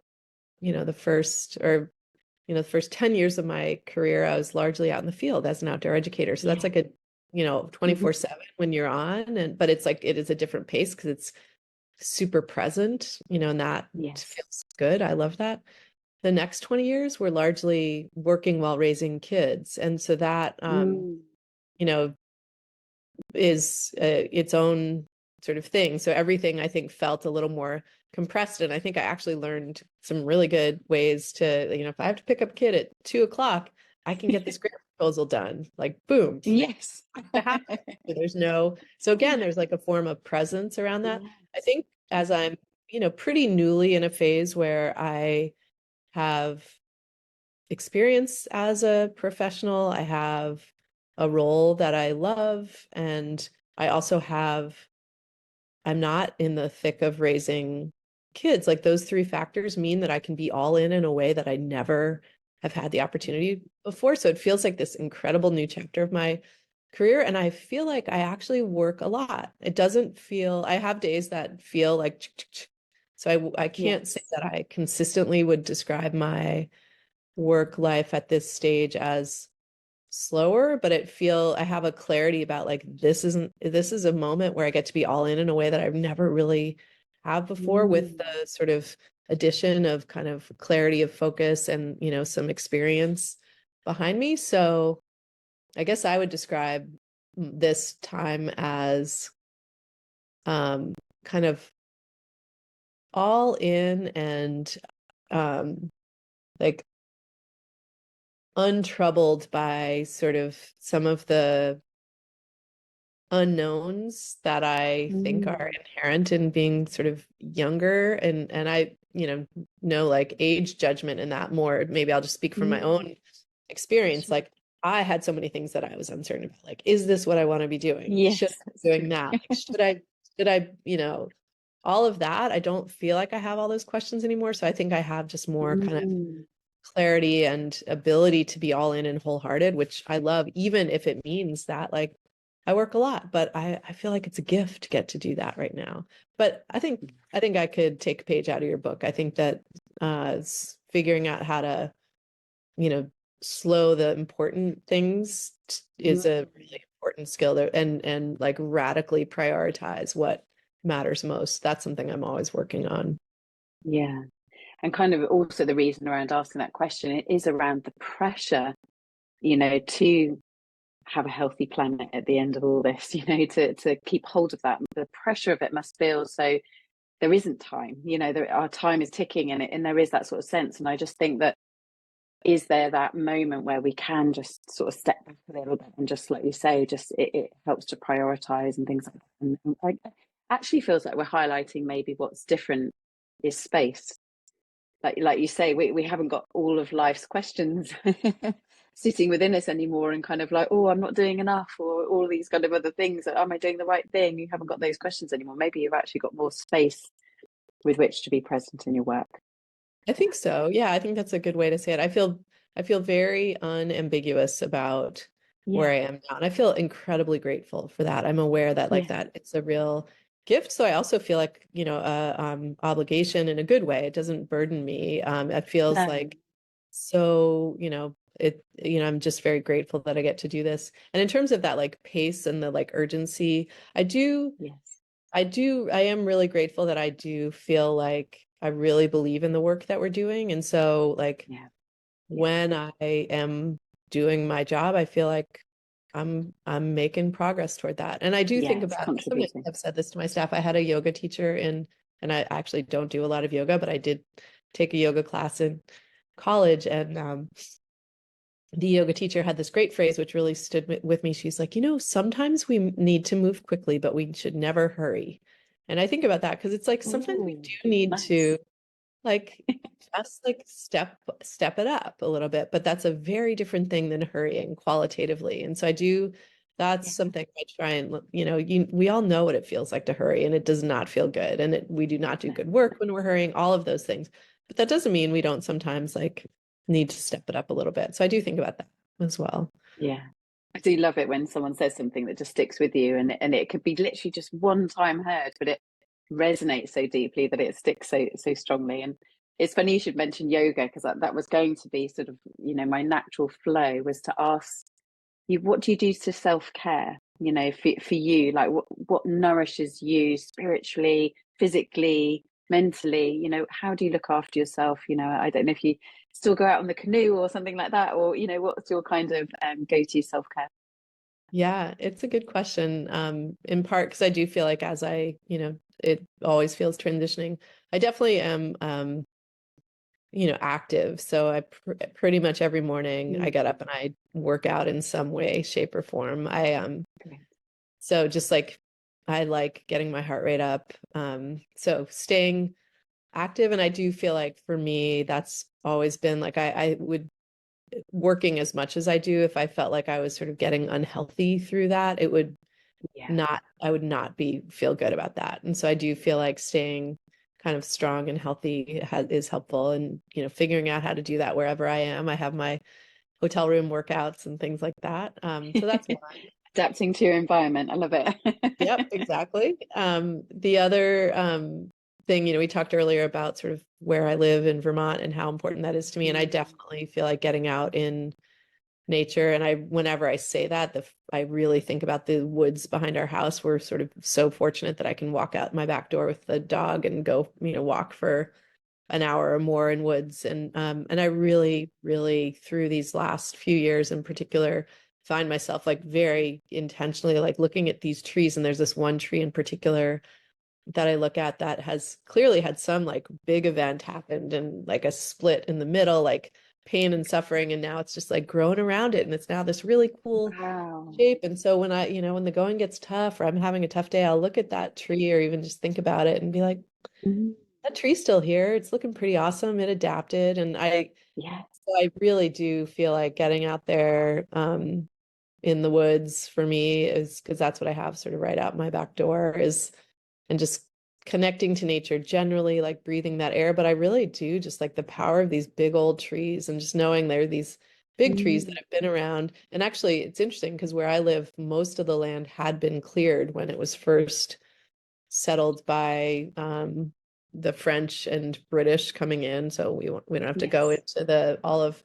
the first 10 years of my career, I was largely out in the field as an outdoor educator. So that's like a, 24/7 when you're on, but it's like, it is a different pace because it's super present, and that feels good. I love that. The next 20 years, we're largely working while raising kids. And so that, is its own sort of thing. So everything, I think, felt a little more compressed. And I think I actually learned some really good ways to, if I have to pick up a kid at 2 o'clock, I can get this grant proposal done. Like, boom. Yes. So again, there's like a form of presence around that. I think as I'm, pretty newly in a phase where I have experience as a professional, I have a role that I love, and I also I'm not in the thick of raising kids. Like, those three factors mean that I can be all in a way that I never have had the opportunity before. So it feels like this incredible new chapter of my career. And I feel like I actually work a lot. It doesn't feel, I have days that feel like, so I can't say that I consistently would describe my work life at this stage as slower, but I have a clarity about like this is a moment where I get to be all in a way that I've never really have before, with Mm. the sort of addition of kind of clarity of focus and, some experience behind me. So I guess I would describe this time as kind of all in and like untroubled by sort of some of the unknowns that I think are Mm. inherent in being sort of younger, and I, know like age judgment in that more. Maybe I'll just speak from my Mm. own experience. Sure. Like I had so many things that I was uncertain about. Like, is this what I want to be doing? Should Yes, I that's be doing true. that? Like, should I, all of that. I don't feel like I have all those questions anymore. So I think I have just more kind of Mm. clarity and ability to be all in and wholehearted, which I love, even if it means that like I work a lot, but I feel like it's a gift to get to do that right now. But I think I could take a page out of your book. I think that figuring out how to, you know, slow the important things is a Mm. really important skill there, and like radically prioritize what matters most. That's something I'm always working on. Yeah. And kind of also the reason around asking that question, it is around the pressure, to have a healthy planet at the end of all this, to keep hold of that. The pressure of it must feel so there isn't time, our time is ticking, and there is that sort of sense. And I just think that, is there that moment where we can just sort of step back a little bit and just like you say, just it helps to prioritize and things like that. And like, actually feels like we're highlighting maybe what's different is space. Like you say, we haven't got all of life's questions sitting within us anymore, and kind of like, oh, I'm not doing enough, or all these kind of other things. Am I doing the right thing? You haven't got those questions anymore. Maybe you've actually got more space with which to be present in your work. I think so. Yeah, I think that's a good way to say it. I feel very unambiguous about where Yeah, I am now. And I feel incredibly grateful for that. I'm aware that like yeah, that it's a real gift. So I also feel like, a obligation in a good way. It doesn't burden me. It feels no, like so, I'm just very grateful that I get to do this. And in terms of that like pace and the like urgency, I do yes, I am really grateful that I do feel like I really believe in the work that we're doing. And so like yeah, yeah, when I am doing my job, I feel like I'm making progress toward that. And I do think yeah. It's about something, contributing. I've said this to my staff. I had a yoga teacher and I actually don't do a lot of yoga, but I did take a yoga class in college, and the yoga teacher had this great phrase which really stood with me. She's like, sometimes we need to move quickly, but we should never hurry. And I think about that because it's like sometimes we Oh, do need nice. to like just like step it up a little bit, but that's a very different thing than hurrying qualitatively. And so that's Yeah, something I try and, we all know what it feels like to hurry, and it does not feel good. And we do not do no, good work when we're hurrying, all of those things. But that doesn't mean we don't sometimes like need to step it up a little bit. So I do think about that as well. yeah. I do love it when someone says something that just sticks with you, and it could be literally just one time heard, but it resonates so deeply that it sticks so strongly. And it's funny you should mention yoga, because that was going to be sort of, my natural flow was to ask you, what do you do to self-care, for you, like what nourishes you spiritually, physically, mentally, how do you look after yourself? I don't know if you still go out on the canoe or something like that, or what's your kind of go-to self-care? Yeah, it's a good question. In part because I do feel like as it always feels transitioning. I definitely am, active. So pretty much every morning I Mm, get up and I work out in some way, shape, or form. great. So just like I like getting my heart rate up. So staying active, and I do feel like for me that's always been like I would, working as much as I do, if I felt like I was sort of getting unhealthy through that, Yeah, I would not feel good about that. And so I do feel like staying kind of strong and healthy is helpful, and figuring out how to do that wherever I am. I have my hotel room workouts and things like that. So that's one. adapting to your environment, I love it. Yep, exactly. The other, thing, we talked earlier about sort of where I live in Vermont and how important that is to me. And I definitely feel like getting out in nature. And whenever I say that, I really think about the woods behind our house. We're sort of so fortunate that I can walk out my back door with the dog and go, walk for an hour or more in woods. And I really, really, through these last few years in particular, find myself like very intentionally like looking at these trees. And there's this one tree in particular that I look at that has clearly had some like big event happened and like a split in the middle, like pain and suffering. And now it's just like growing around it. And it's now this really cool Wow. shape. And so when when the going gets tough or I'm having a tough day, I'll look at that tree or even just think about it and be like, Mhm. that tree's still here. It's looking pretty awesome. It adapted. And Yes. so I really do feel like getting out there in the woods for me is because that's what I have sort of right out my back door is and just connecting to nature generally, like breathing that air. But I really do just like the power of these big old trees and just knowing there are these big trees that Mm. have been around. And actually, it's interesting because where I live, most of the land had been cleared when it was first settled by the French and British coming in. So we don't have to go Yes. into the all of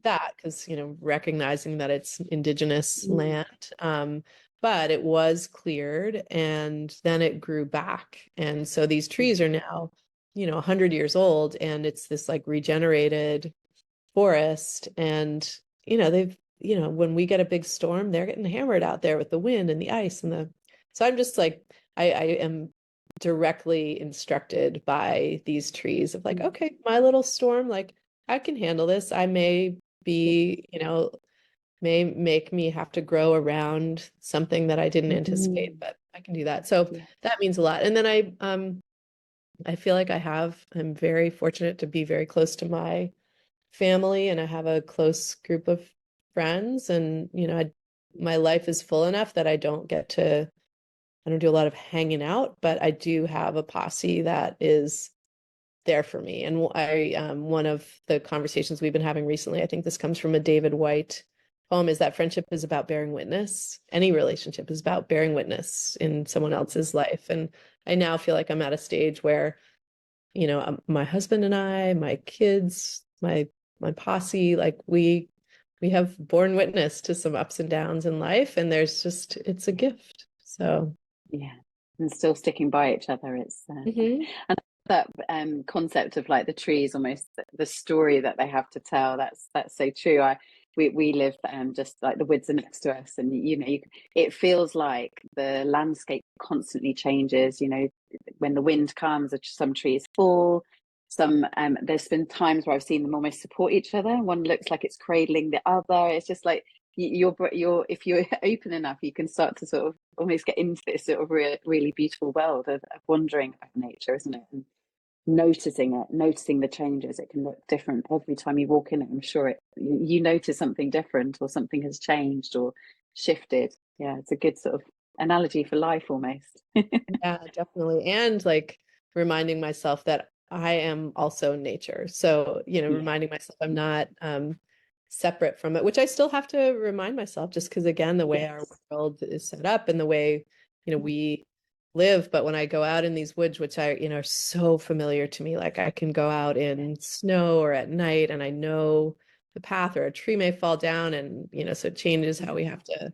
that because recognizing that it's indigenous Mm. land. But it was cleared and then it grew back. And so these trees are now 100 years old and it's this like regenerated forest. And they've when we get a big storm, they're getting hammered out there with the wind and the ice and the so I'm just like I am directly instructed by these trees of like, Mm. okay, my little storm, like I can handle this. I may be, may make me have to grow around something that I didn't anticipate, Mm. but I can do that. So Yeah. that means a lot. And then I feel like I'm very fortunate to be very close to my family and I have a close group of friends and my life is full enough that I don't do a lot of hanging out, but I do have a posse that is there for me. And one of the conversations we've been having recently, I think this comes from a David White poem, is that friendship is about bearing witness. Any relationship is about bearing witness in someone else's life. And I now feel like I'm at a stage where, my husband and I, my kids, my posse, like we have borne witness to some ups and downs in life, and it's a gift. So. Yeah. And still sticking by each other. It's Mhm. and that concept of like the trees, almost the story that they have to tell. That's so true. We live just like the woods are next to us, and it feels like the landscape constantly changes. When the wind comes, some trees fall. There's been times where I've seen them almost support each other. One looks like it's cradling the other. It's just like you're if you're open enough, you can start to sort of almost get into this sort of really beautiful world of wondering about nature, isn't it? And noticing the changes. It can look different every time you walk in it. I'm sure you notice something different or something has changed or shifted. Yeah, it's a good sort of analogy for life almost. Yeah, definitely. And like reminding myself that I am also nature. So, Yeah. reminding myself I'm not separate from it, which I still have to remind myself just because again, the way our Yes. world is set up and the way, we live. But when I go out in these woods, which are so familiar to me, like I can go out in snow or at night and I know the path or a tree may fall down and, so it changes how we have to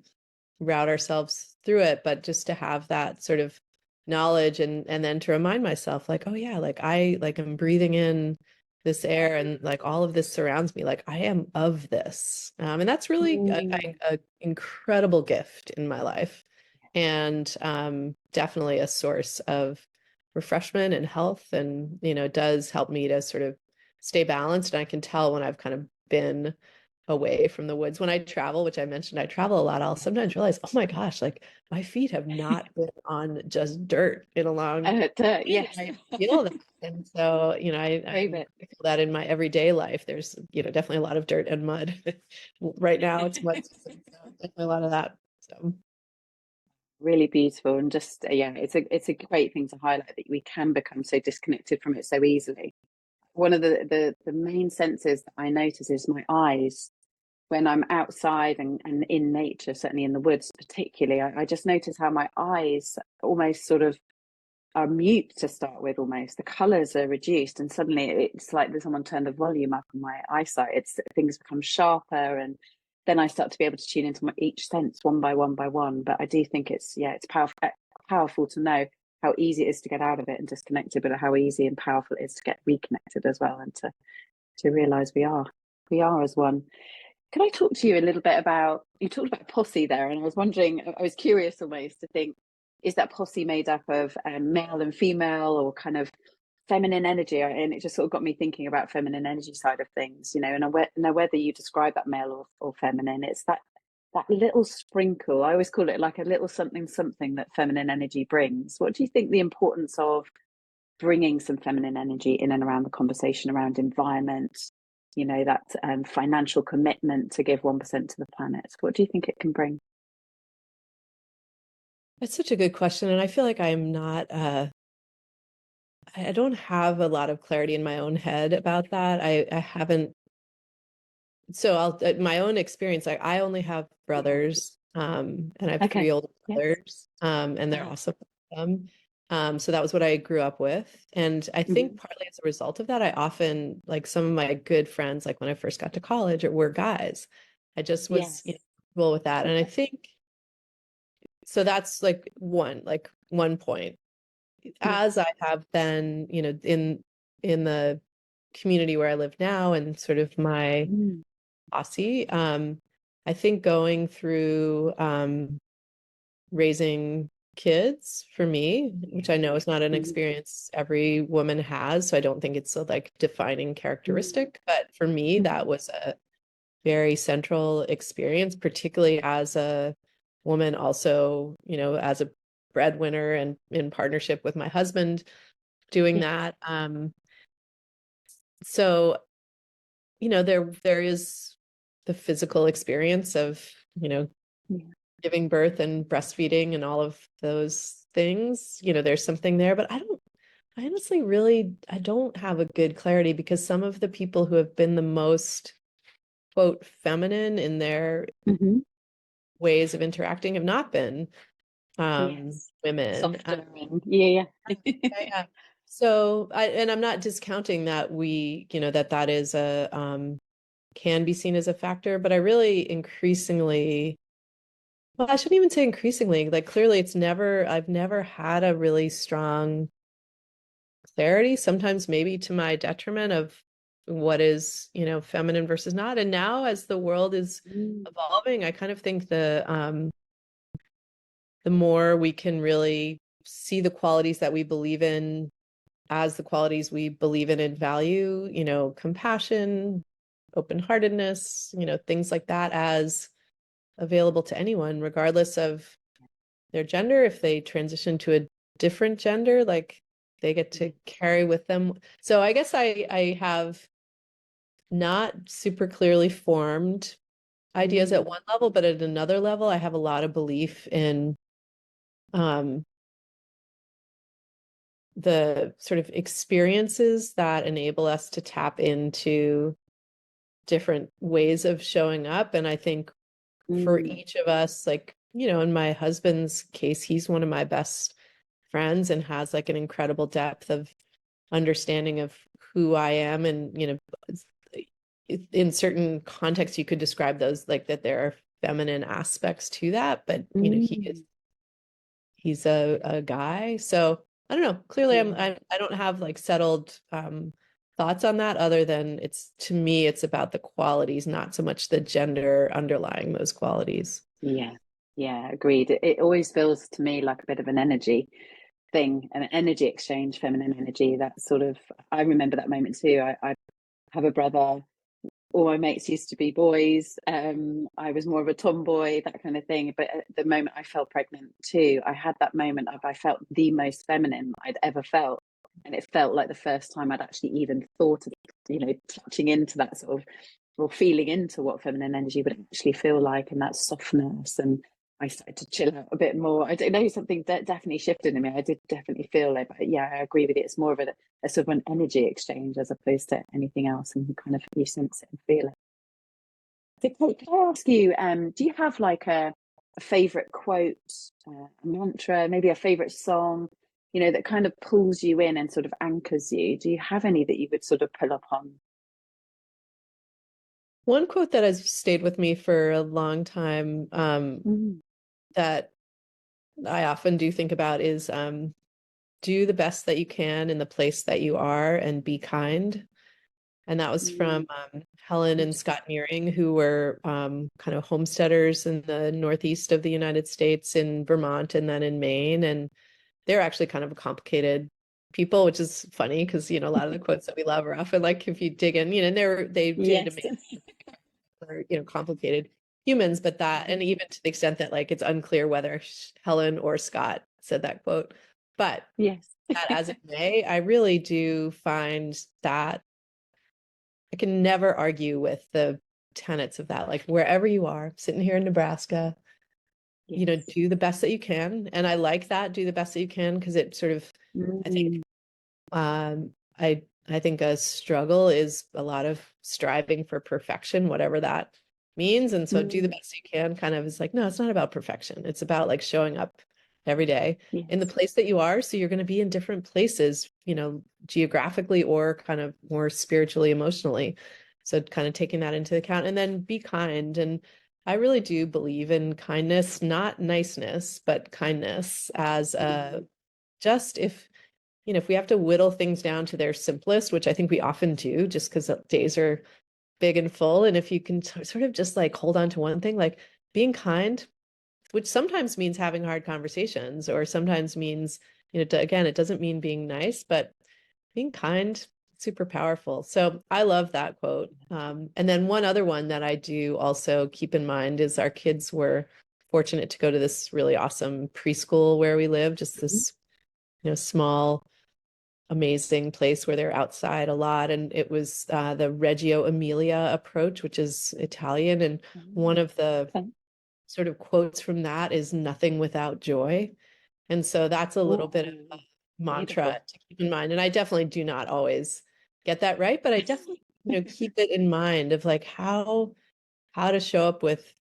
route ourselves through it, but just to have that sort of knowledge and then to remind myself like, oh yeah, like I'm breathing in this air and like all of this surrounds me, like I am of this. And that's really Mm. a incredible gift in my life and definitely a source of refreshment and health and does help me to sort of stay balanced. And I can tell when I've kind of been away from the woods. When I travel, which I mentioned, I travel a lot, I'll sometimes realize, oh my gosh, like my feet have not been on just dirt in a long time. Yes. I feel that. And so, Crave I it. feel that in my everyday life. There's, definitely a lot of dirt and mud. Right now it's mud season, so definitely a lot of that. So Really beautiful, and just yeah, it's a great thing to highlight that we can become so disconnected from it so easily. One of the main senses that I notice is my eyes when I'm outside and in nature, certainly in the woods particularly. I just notice how my eyes almost sort of are mute to start with. Almost the colors are reduced, and suddenly it's like there's someone turned the volume up on my eyesight. It's things become sharper, and then I start to be able to tune into each sense one by one by one. But I do think it's powerful to know how easy it is to get out of it and disconnected, but how easy and powerful it is to get reconnected as well, and to realize we are as one. Can I talk to you a little bit about, you talked about posse there, and I was wondering, I was curious almost to think, is that posse made up of male and female, or kind of feminine energy? And it just sort of got me thinking about feminine energy side of things, and I whether you describe that male or feminine, it's that little sprinkle. I always call it like a little something something that feminine energy brings. What do you think the importance of bringing some feminine energy in and around the conversation around environment, that financial commitment to give 1% to the planet? What do you think it can bring? That's such a good question. And I feel like I'm not, I don't have a lot of clarity in my own head about that. I haven't, so my own experience, like I only have brothers, and I have Okay. three older Yeah. brothers, and they're awesome. So that was what I grew up with. And I think partly as a result of that, I often, like some of my good friends, like when I first got to college, were guys. I just was, Yes. comfortable with that. And I think, so that's like one point. Yeah. As I have been, in the community where I live now and sort of my posse, I think going through raising kids for me, which I know is not an experience every woman has, so I don't think it's a like defining characteristic, but for me that was a very central experience, particularly as a woman, also, as a breadwinner and in partnership with my husband doing that. So, there is the physical experience of, giving birth and breastfeeding and all of those things. There's something there, but I honestly really, I don't have a good clarity, because some of the people who have been the most, quote, feminine in their ways of interacting have not been Yes. women. Softer and yeah. Yeah. So I'm not discounting that that is can be seen as a factor, but I really increasingly, well, I shouldn't even say increasingly, like clearly I've never had a really strong clarity, sometimes maybe to my detriment, of what is, feminine versus not. And now as the world is evolving, I kind of think the more we can really see the qualities that we believe in as the qualities we believe in and value, compassion, open-heartedness, things like that, as available to anyone, regardless of their gender. If they transition to a different gender, like they get to carry with them. So I guess I have not super clearly formed ideas at one level, but at another level, I have a lot of belief in the sort of experiences that enable us to tap into different ways of showing up. And I think for each of us, like, in my husband's case, he's one of my best friends and has like an incredible depth of understanding of who I am. And, in certain contexts, you could describe those like that there are feminine aspects to that, but, he's a guy. So I don't know. Clearly, I don't have like settled thoughts on that, other than to me, it's about the qualities, not so much the gender underlying those qualities. Yeah, agreed. It always feels to me like a bit of an energy thing, an energy exchange, feminine energy. That sort of, I remember that moment too. I have a brother. All my mates used to be boys. I was more of a tomboy, that kind of thing. But at the moment I fell pregnant too, I had that moment of, I felt the most feminine I'd ever felt. And it felt like the first time I'd actually even thought of, touching into that sort of, or feeling into what feminine energy would actually feel like, and that softness. And I started to chill out a bit more. I don't know, something definitely shifted in me. I did definitely feel it, but yeah, I agree with you. It's more of a sort of an energy exchange as opposed to anything else, and you kind of, you sense it and feel it. So Kate, could I ask you, do you have like a favorite quote, a mantra, maybe a favorite song that kind of pulls you in and sort of anchors you? Do you have any that you would sort of pull up on? One quote that has stayed with me for a long time, Mm, that I often do think about is, do the best that you can in the place that you are and be kind. And that was mm, from Helen and Scott Meering, who were kind of homesteaders in the northeast of the United States, in Vermont and then in Maine. And they're actually kind of a complicated people, which is funny because, a lot of the quotes that we love are often like, if you dig in, and they did yes. amazing for, complicated humans, but that, and even to the extent that like it's unclear whether Helen or Scott said that quote, but Yes. that as it may, I really do find that I can never argue with the tenets of that. Like wherever you are, sitting here in Nebraska, Yes. do the best that you can. And I like that, do the best that you can, because it sort of, I think, Mm, um, I think a struggle is a lot of striving for perfection, whatever that means. And so do the mm, best you can kind of is like, no, it's not about perfection. It's about like showing up every day in the yes. place that you are. So you're going to be in different places, geographically or kind of more spiritually, emotionally. So kind of taking that into account, and then be kind. And I really do believe in kindness, not niceness, but kindness as a, Mm, just if we have to whittle things down to their simplest, which I think we often do, just because days are big and full. And if you can sort of just like hold on to one thing, like being kind, which sometimes means having hard conversations, or sometimes means, again, it doesn't mean being nice, but being kind, super powerful. So I love that quote. And then one other one that I do also keep in mind is our kids were fortunate to go to this really awesome preschool where we live, just mm, this, small, amazing place where they're outside a lot. And it was the Reggio Emilia approach, which is Italian. And one mm. of the Okay. sort of quotes from that is nothing without joy. And so that's a little bit of Oh, a mantra beautiful. to keep in mind. And I definitely do not always get that right, but I definitely, keep it in mind of like how to show up with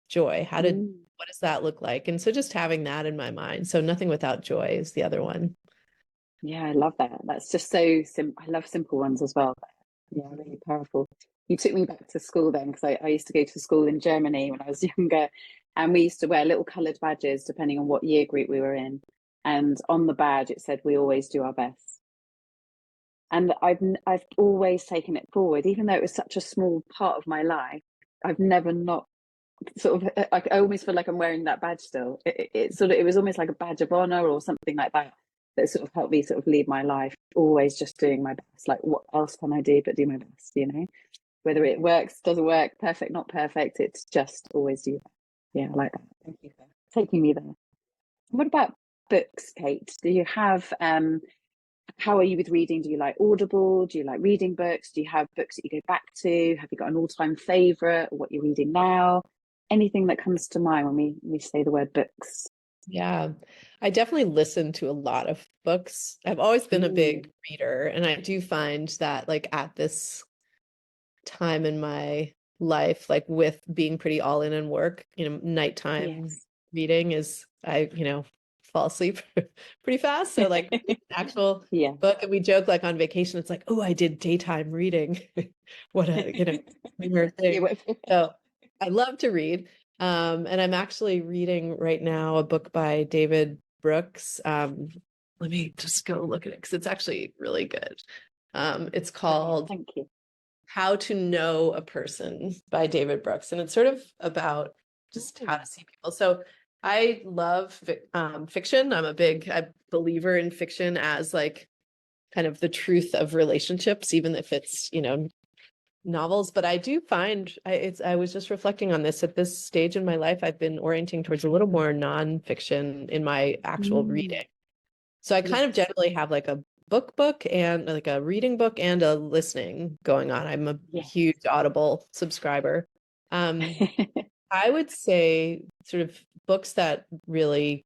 joy. Mm. What does that look like? And so just having that in my mind. So nothing without joy is the other one. Yeah, I love that. That's just so simple. I love simple ones as well. Yeah, really powerful. You took me back to school then, because I used to go to school in Germany when I was younger, and we used to wear little coloured badges depending on what year group we were in. And on the badge it said, "We always do our best." And I've always taken it forward, even though it was such a small part of my life. I've never not sort of, I almost feel like I'm wearing that badge still. It was almost like a badge of honor or something like that, that sort of helped me sort of lead my life, always just doing my best. Like, what else can I do but do my best? Whether it works, doesn't work, perfect, not perfect, it's just always do your best. Yeah, I like that. Thank you for taking me there. What about books, Kate? Do you have how are you with reading? Do you like Audible? Do you like reading books? Do you have books that you go back to? Have you got an all-time favorite, or what you're reading now? Anything that comes to mind when we say the word books? Yeah, I definitely listen to a lot of books. I've always been a Mm, big reader, and I do find that like at this time in my life, like with being pretty all in work, nighttime yes. reading is fall asleep pretty fast. So like an actual Yeah. book, and we joke like on vacation, it's like, oh, I did daytime reading. What a, weird Yeah. thing. So I love to read. And I'm actually reading right now a book by David Brooks. Let me just go look at it because it's actually really good. It's Brilliant. called Thank you. How to Know a Person by David Brooks. And it's sort of about just how Ooh, to see people. So I love fiction. I'm a big believer in fiction as like kind of the truth of relationships, even if it's, novels. But I do find I was just reflecting on this at this stage in my life. I've been orienting towards a little more nonfiction in my actual mm, reading. So I kind of yes. generally have like a book and like a reading book and a listening going on. I'm a Yes. huge Audible subscriber. Um, I would say sort of books that really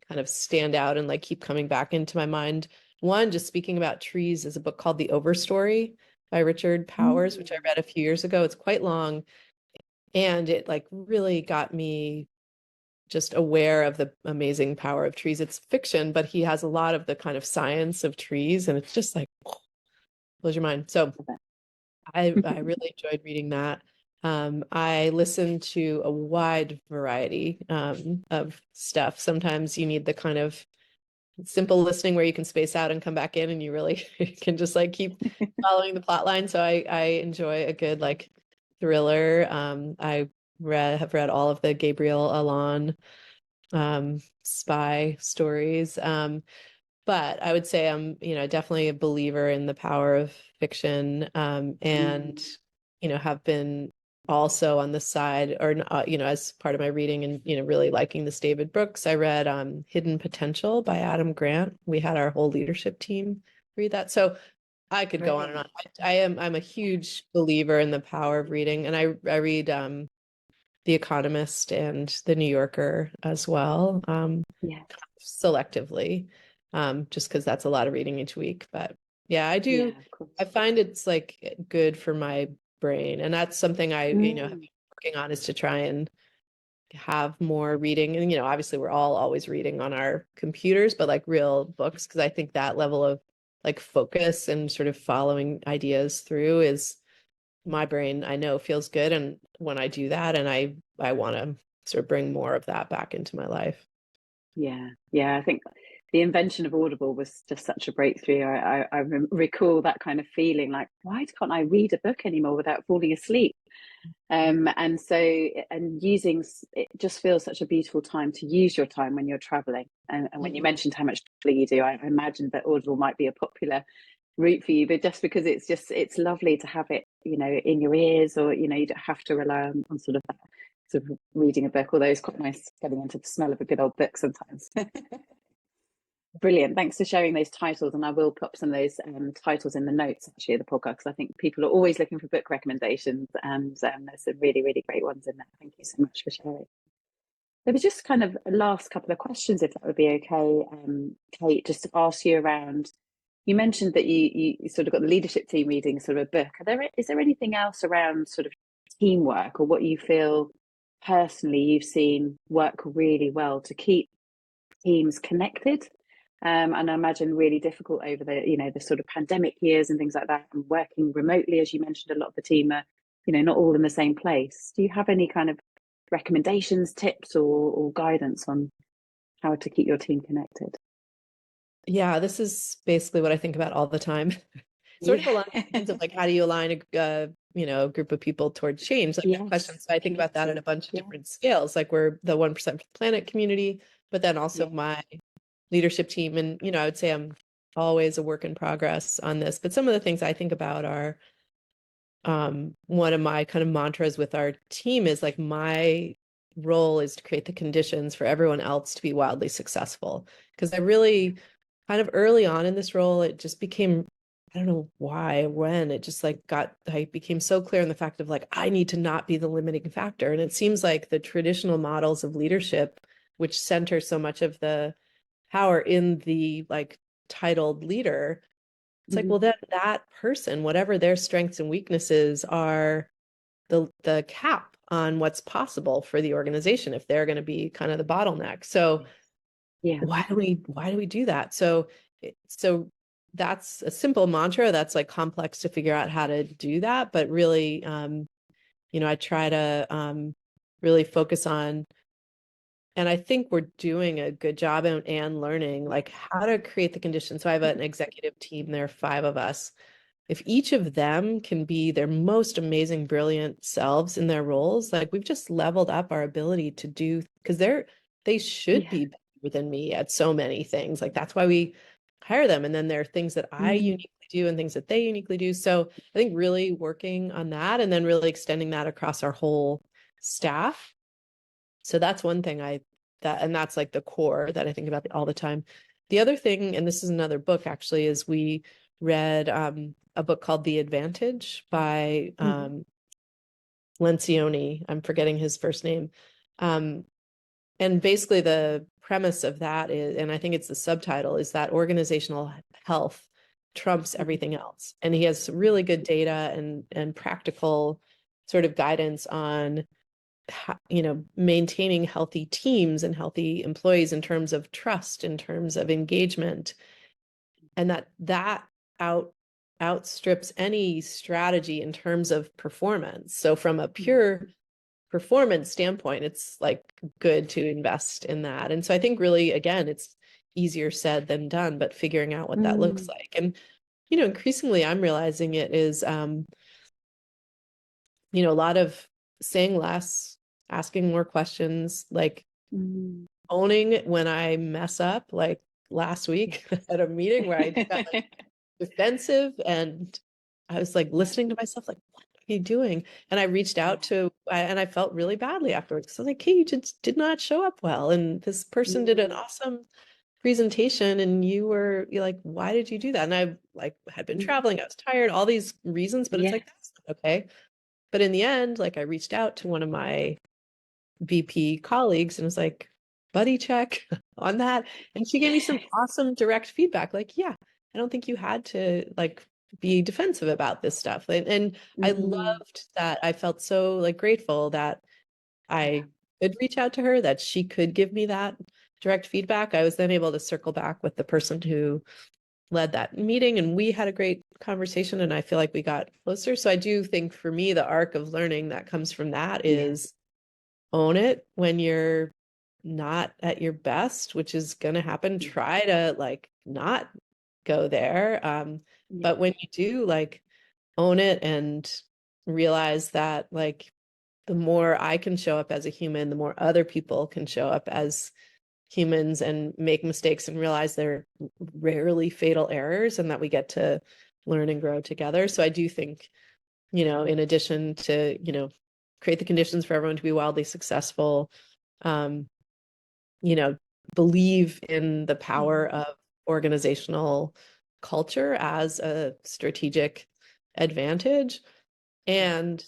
kind of stand out and like keep coming back into my mind. One, just speaking about trees, is a book called The Overstory by Richard Powers, which I Mm, read a few years ago. It's quite long, and it like really got me just aware of the amazing power of trees. It's fiction, but he has a lot of the kind of science of trees, and it's just like blows your mind. So I really enjoyed reading that. I listen to a wide variety of stuff. Sometimes you need the kind of simple listening where you can space out and come back in, and you really can just like keep following the plot line. So I enjoy a good like thriller. I have read all of the Gabriel Allon spy stories. But I would say I'm, definitely a believer in the power of fiction, and, have been also on the side or, as part of my reading and, really liking this David Brooks. I read Hidden Potential by Adam Grant. We had our whole leadership team read that. So I could go on and on. I'm a huge believer in the power of reading, and I read The Economist and The New Yorker as well, selectively, just because that's a lot of reading each week. But yeah, I do. Yeah, of course. I find it's like good for my brain, and that's something I, have been working on, is to try and have more reading. And, obviously we're all always reading on our computers, but like real books, because I think that level of like focus and sort of following ideas through is my brain, I know, feels good. And when I do that, and I want to sort of bring more of that back into my life. Yeah, I think the invention of Audible was just such a breakthrough. I recall that kind of feeling like, why can't I read a book anymore without falling asleep? And so, and using it just feels such a beautiful time to use your time when you're traveling. And when you mentioned how much traveling you do, I imagine that Audible might be a popular route for you, but just because it's lovely to have it, in your ears, or, you don't have to rely on sort of reading a book, although it's quite nice getting into the smell of a good old book sometimes. Brilliant. Thanks for sharing those titles. And I will put some of those titles in the notes actually of the podcast, because I think people are always looking for book recommendations, and there's some really, really great ones in there. Thank you so much for sharing. There was just kind of a last couple of questions, if that would be okay, Kate, just to ask you around. You mentioned that you sort of got the leadership team reading sort of a book. Is there anything else around sort of teamwork, or what you feel personally you've seen work really well to keep teams connected? And I imagine really difficult over the sort of pandemic years and things like that, and working remotely, as you mentioned, a lot of the team are, not all in the same place. Do you have any kind of recommendations, tips, or guidance on how to keep your team connected? Yeah, this is basically what I think about all the time. Sort of along the lines of like, how do you align a group of people towards change? Like that question. So I think about that at a bunch of different scales. Like we're the 1% for the Planet community, but then also my leadership team. And, I would say I'm always a work in progress on this. But some of the things I think about are one of my kind of mantras with our team is like, my role is to create the conditions for everyone else to be wildly successful. Because I really kind of early on in this role, it just became, I don't know why, when it just like I became so clear in the fact of like, I need to not be the limiting factor. And it seems like the traditional models of leadership, which center so much of the power in the like titled leader, it's like, well, then that person, whatever their strengths and weaknesses are, the cap on what's possible for the organization if they're going to be kind of the bottleneck. So why do we do that? So that's a simple mantra that's like complex to figure out how to do that, but really I try to really focus on, and I think we're doing a good job and learning like how to create the conditions. So I have an executive team, there are 5 of us. If each of them can be their most amazing, brilliant selves in their roles, like we've just leveled up our ability to do, because they should be better than me at so many things. Like that's why we hire them. And then there are things that I uniquely do and things that they uniquely do. So I think really working on that, and then really extending that across our whole staff. So that's one thing and that's like the core that I think about all the time. The other thing, and this is another book actually, is we read a book called The Advantage by Lencioni. I'm forgetting his first name. And basically the premise of that is, and I think it's the subtitle, is that organizational health trumps everything else. And he has really good data and practical sort of guidance on maintaining healthy teams and healthy employees in terms of trust, in terms of engagement, and that outstrips any strategy in terms of performance. So from a pure performance standpoint, it's like good to invest in that. And so I think really, again, it's easier said than done, but figuring out what that looks like. And, increasingly I'm realizing it is, a lot of saying less, asking more questions, like owning when I mess up, like last week at a meeting where I just got like defensive, and I was like listening to myself, like, what are you doing? And I reached out and I felt really badly afterwards. So like, hey, you just did not show up well. And this person did an awesome presentation, and you're like, why did you do that? And I like had been traveling, I was tired, all these reasons, but it's like, that's not okay. But in the end, like I reached out to one of my VP colleagues and was like, buddy check on that. And she gave me some awesome direct feedback. Like, yeah, I don't think you had to like be defensive about this stuff. And I loved that. I felt so like grateful that I could reach out to her, that she could give me that direct feedback. I was then able to circle back with the person who led that meeting, and we had a great conversation, and I feel like we got closer. So I do think for me, the arc of learning that comes from that is own it when you're not at your best, which is going to happen. Try to like not go there. But when you do, like, own it and realize that like the more I can show up as a human, the more other people can show up as humans and make mistakes and realize they're rarely fatal errors, and that we get to learn and grow together. So I do think, in addition to, create the conditions for everyone to be wildly successful, believe in the power of organizational culture as a strategic advantage, and,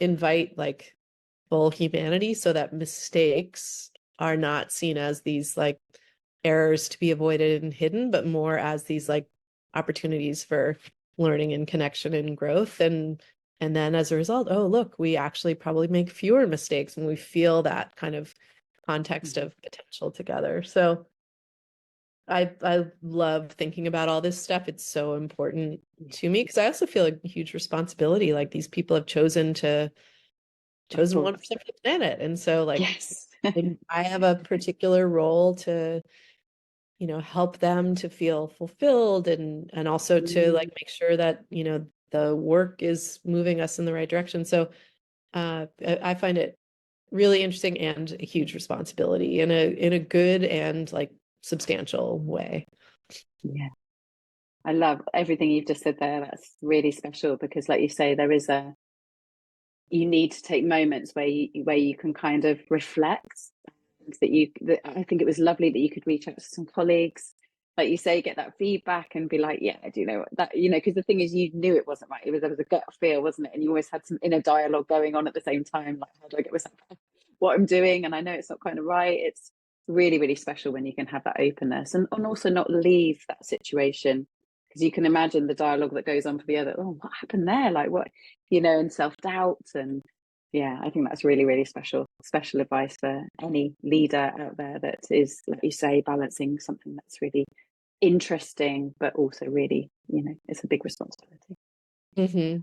invite like full humanity so that mistakes are not seen as these like errors to be avoided and hidden, but more as these like opportunities for learning and connection and growth. And then as a result, oh, look, we actually probably make fewer mistakes when we feel that kind of context of potential together. So I love thinking about all this stuff. It's so important to me because I also feel a huge responsibility. Like these people have chosen 1% of the planet. And so like I have a particular role to, help them to feel fulfilled, and also to like make sure that, the work is moving us in the right direction. So I find it really interesting and a huge responsibility in a good and like substantial way. Yeah. I love everything you've just said there. That's really special because, like you say, you need to take moments where you can kind of reflect. I think it was lovely that you could reach out to some colleagues, like you say, get that feedback and be like, yeah, do you know what that, because the thing is, you knew it wasn't right. There was a gut feel, wasn't it? And you always had some inner dialogue going on at the same time. Like, how do I get myself what I'm doing? And I know it's not kind of right. It's really, really special when you can have that openness and also not leave that situation, because you can imagine the dialogue that goes on for the other. Oh, what happened there? Like what, and self-doubt. And yeah, I think that's really, really special advice for any leader out there that is, like you say, balancing something that's really interesting, but also really, it's a big responsibility. Mm-hmm.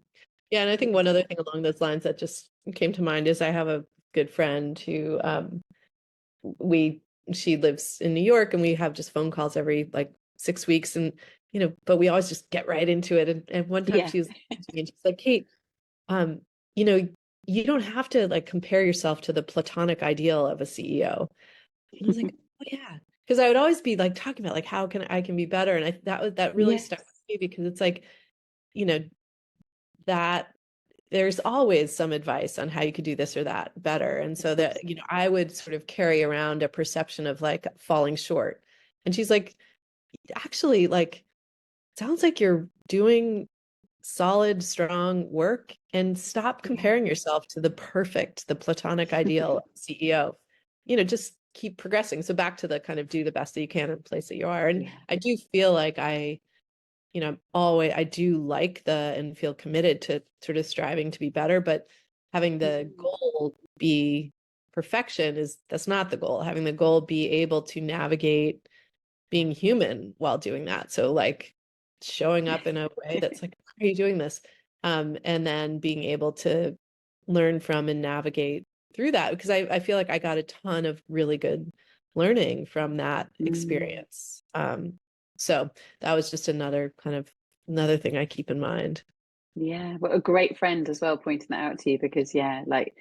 Yeah, and I think one other thing along those lines that just came to mind is I have a good friend who she lives in New York, and we have just phone calls every like 6 weeks, and but we always just get right into it. And one time she was she's like, Kate, you don't have to like compare yourself to the platonic ideal of a CEO. And I was like, oh yeah, because I would always be like talking about like how I can be better, and that really stuck with me, because it's like, that there's always some advice on how you could do this or that better. And so that, I would sort of carry around a perception of like falling short. And she's like, actually, like, sounds like you're doing solid, strong work, and stop comparing yourself to the platonic ideal CEO. Just keep progressing. So back to the kind of do the best that you can in the place that you are. And I do feel like I do like and feel committed to sort of striving to be better, but having the goal be perfection that's not the goal. Having the goal be able to navigate being human while doing that. So like showing up in a way that's like, why are you doing this? And then being able to learn from and navigate through that, because I feel like I got a ton of really good learning from that experience. So that was just another thing I keep in mind. Yeah, well, a great friend as well pointing that out to you, because yeah, like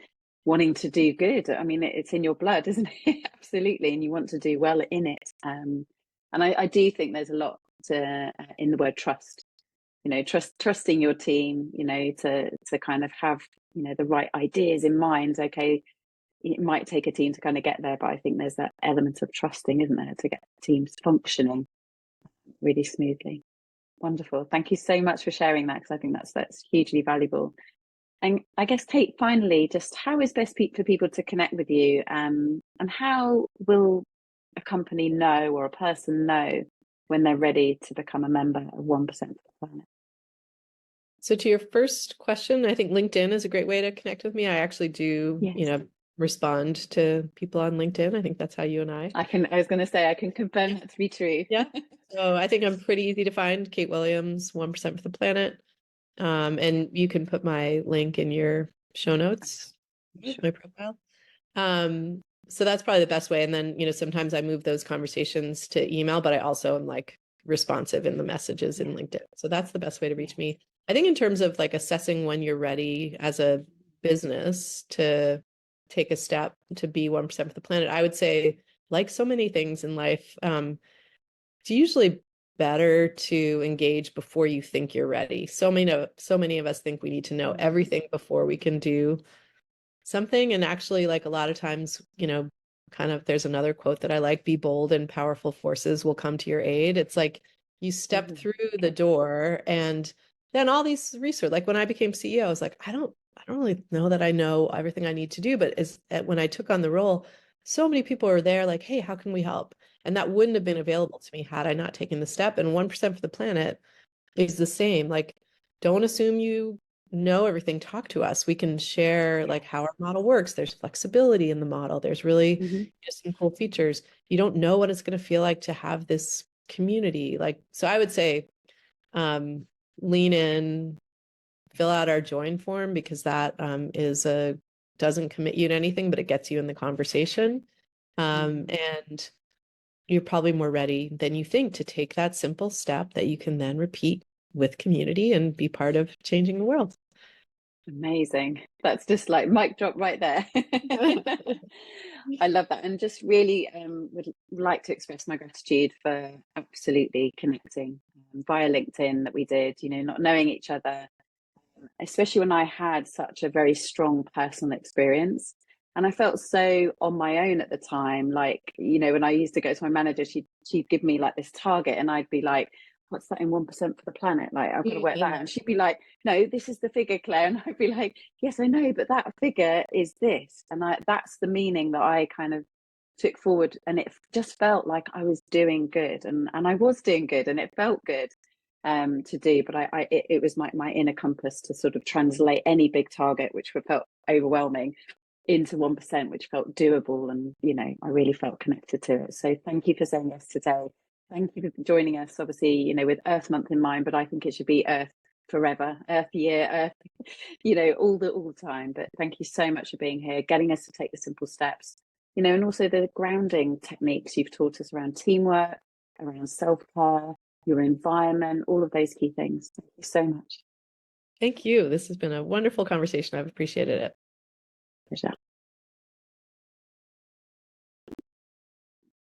wanting to do good. I mean, it's in your blood, isn't it? Absolutely, and you want to do well in it. And I do think there's a lot to in the word trust. You know, trusting your team. You know, to kind of have the right ideas in mind. Okay, it might take a team to kind of get there, but I think there's that element of trusting, isn't there, to get teams functioning really smoothly. Wonderful. Thank you so much for sharing that, because I think that's hugely valuable. And I guess, Kate, finally, just how is best for people to connect with you, and how will a company know, or a person know, when they're ready to become a member of 1% of the Planet? So to your first question, I think LinkedIn is a great way to connect with me. I actually do, Yes. respond to people on LinkedIn. I think that's how you and I was going to say, I can confirm that to be true. Yeah. So I think I'm pretty easy to find. Kate Williams, 1% for the Planet. And you can put my link in your show notes, Sure. my profile. So that's probably the best way. And then, sometimes I move those conversations to email, but I also am like responsive in the messages in LinkedIn. So that's the best way to reach me. I think in terms of like assessing when you're ready as a business to take a step to be 1% for the Planet, I would say, like so many things in life, it's usually better to engage before you think you're ready. So many of us think we need to know everything before we can do something. And actually, like a lot of times, kind of there's another quote that I like: be bold and powerful forces will come to your aid. It's like you step through the door, and then all these research, like when I became CEO, I was like, I don't really know that I know everything I need to do. But when I took on the role, so many people are there like, hey, how can we help? And that wouldn't have been available to me had I not taken the step. And 1% for the Planet is the same. Like, don't assume you know everything. Talk to us. We can share like how our model works. There's flexibility in the model. There's really just some cool features. You don't know what it's going to feel like to have this community. Like, so I would say, lean in, fill out our join form, because that doesn't commit you to anything, but it gets you in the conversation. And you're probably more ready than you think to take that simple step that you can then repeat with community and be part of changing the world. Amazing. That's just like mic drop right there. I love that. And just really would like to express my gratitude for absolutely connecting via LinkedIn, that we did, not knowing each other, especially when I had such a very strong personal experience. And I felt so on my own at the time. Like, when I used to go to my manager, she'd give me like this target, and I'd be like, what's that in 1% for the Planet? Like, I've got to work that out. And she'd be like, no, this is the figure, Claire. And I'd be like, yes, I know, but that figure is this. And that's the meaning that I kind of took forward. And it just felt like I was doing good, and I was doing good, and it felt good to do. But it was my inner compass to sort of translate any big target, which felt overwhelming, into 1%, which felt doable. And I really felt connected to it. So thank you for saying yes today. Thank you for joining us, obviously, with Earth Month in mind, but I think it should be Earth forever, Earth year, Earth, all the time. But thank you so much for being here, getting us to take the simple steps, and also the grounding techniques you've taught us around teamwork, around self-care, your environment, all of those key things. Thank you so much. Thank you. This has been a wonderful conversation. I've appreciated it. Pleasure.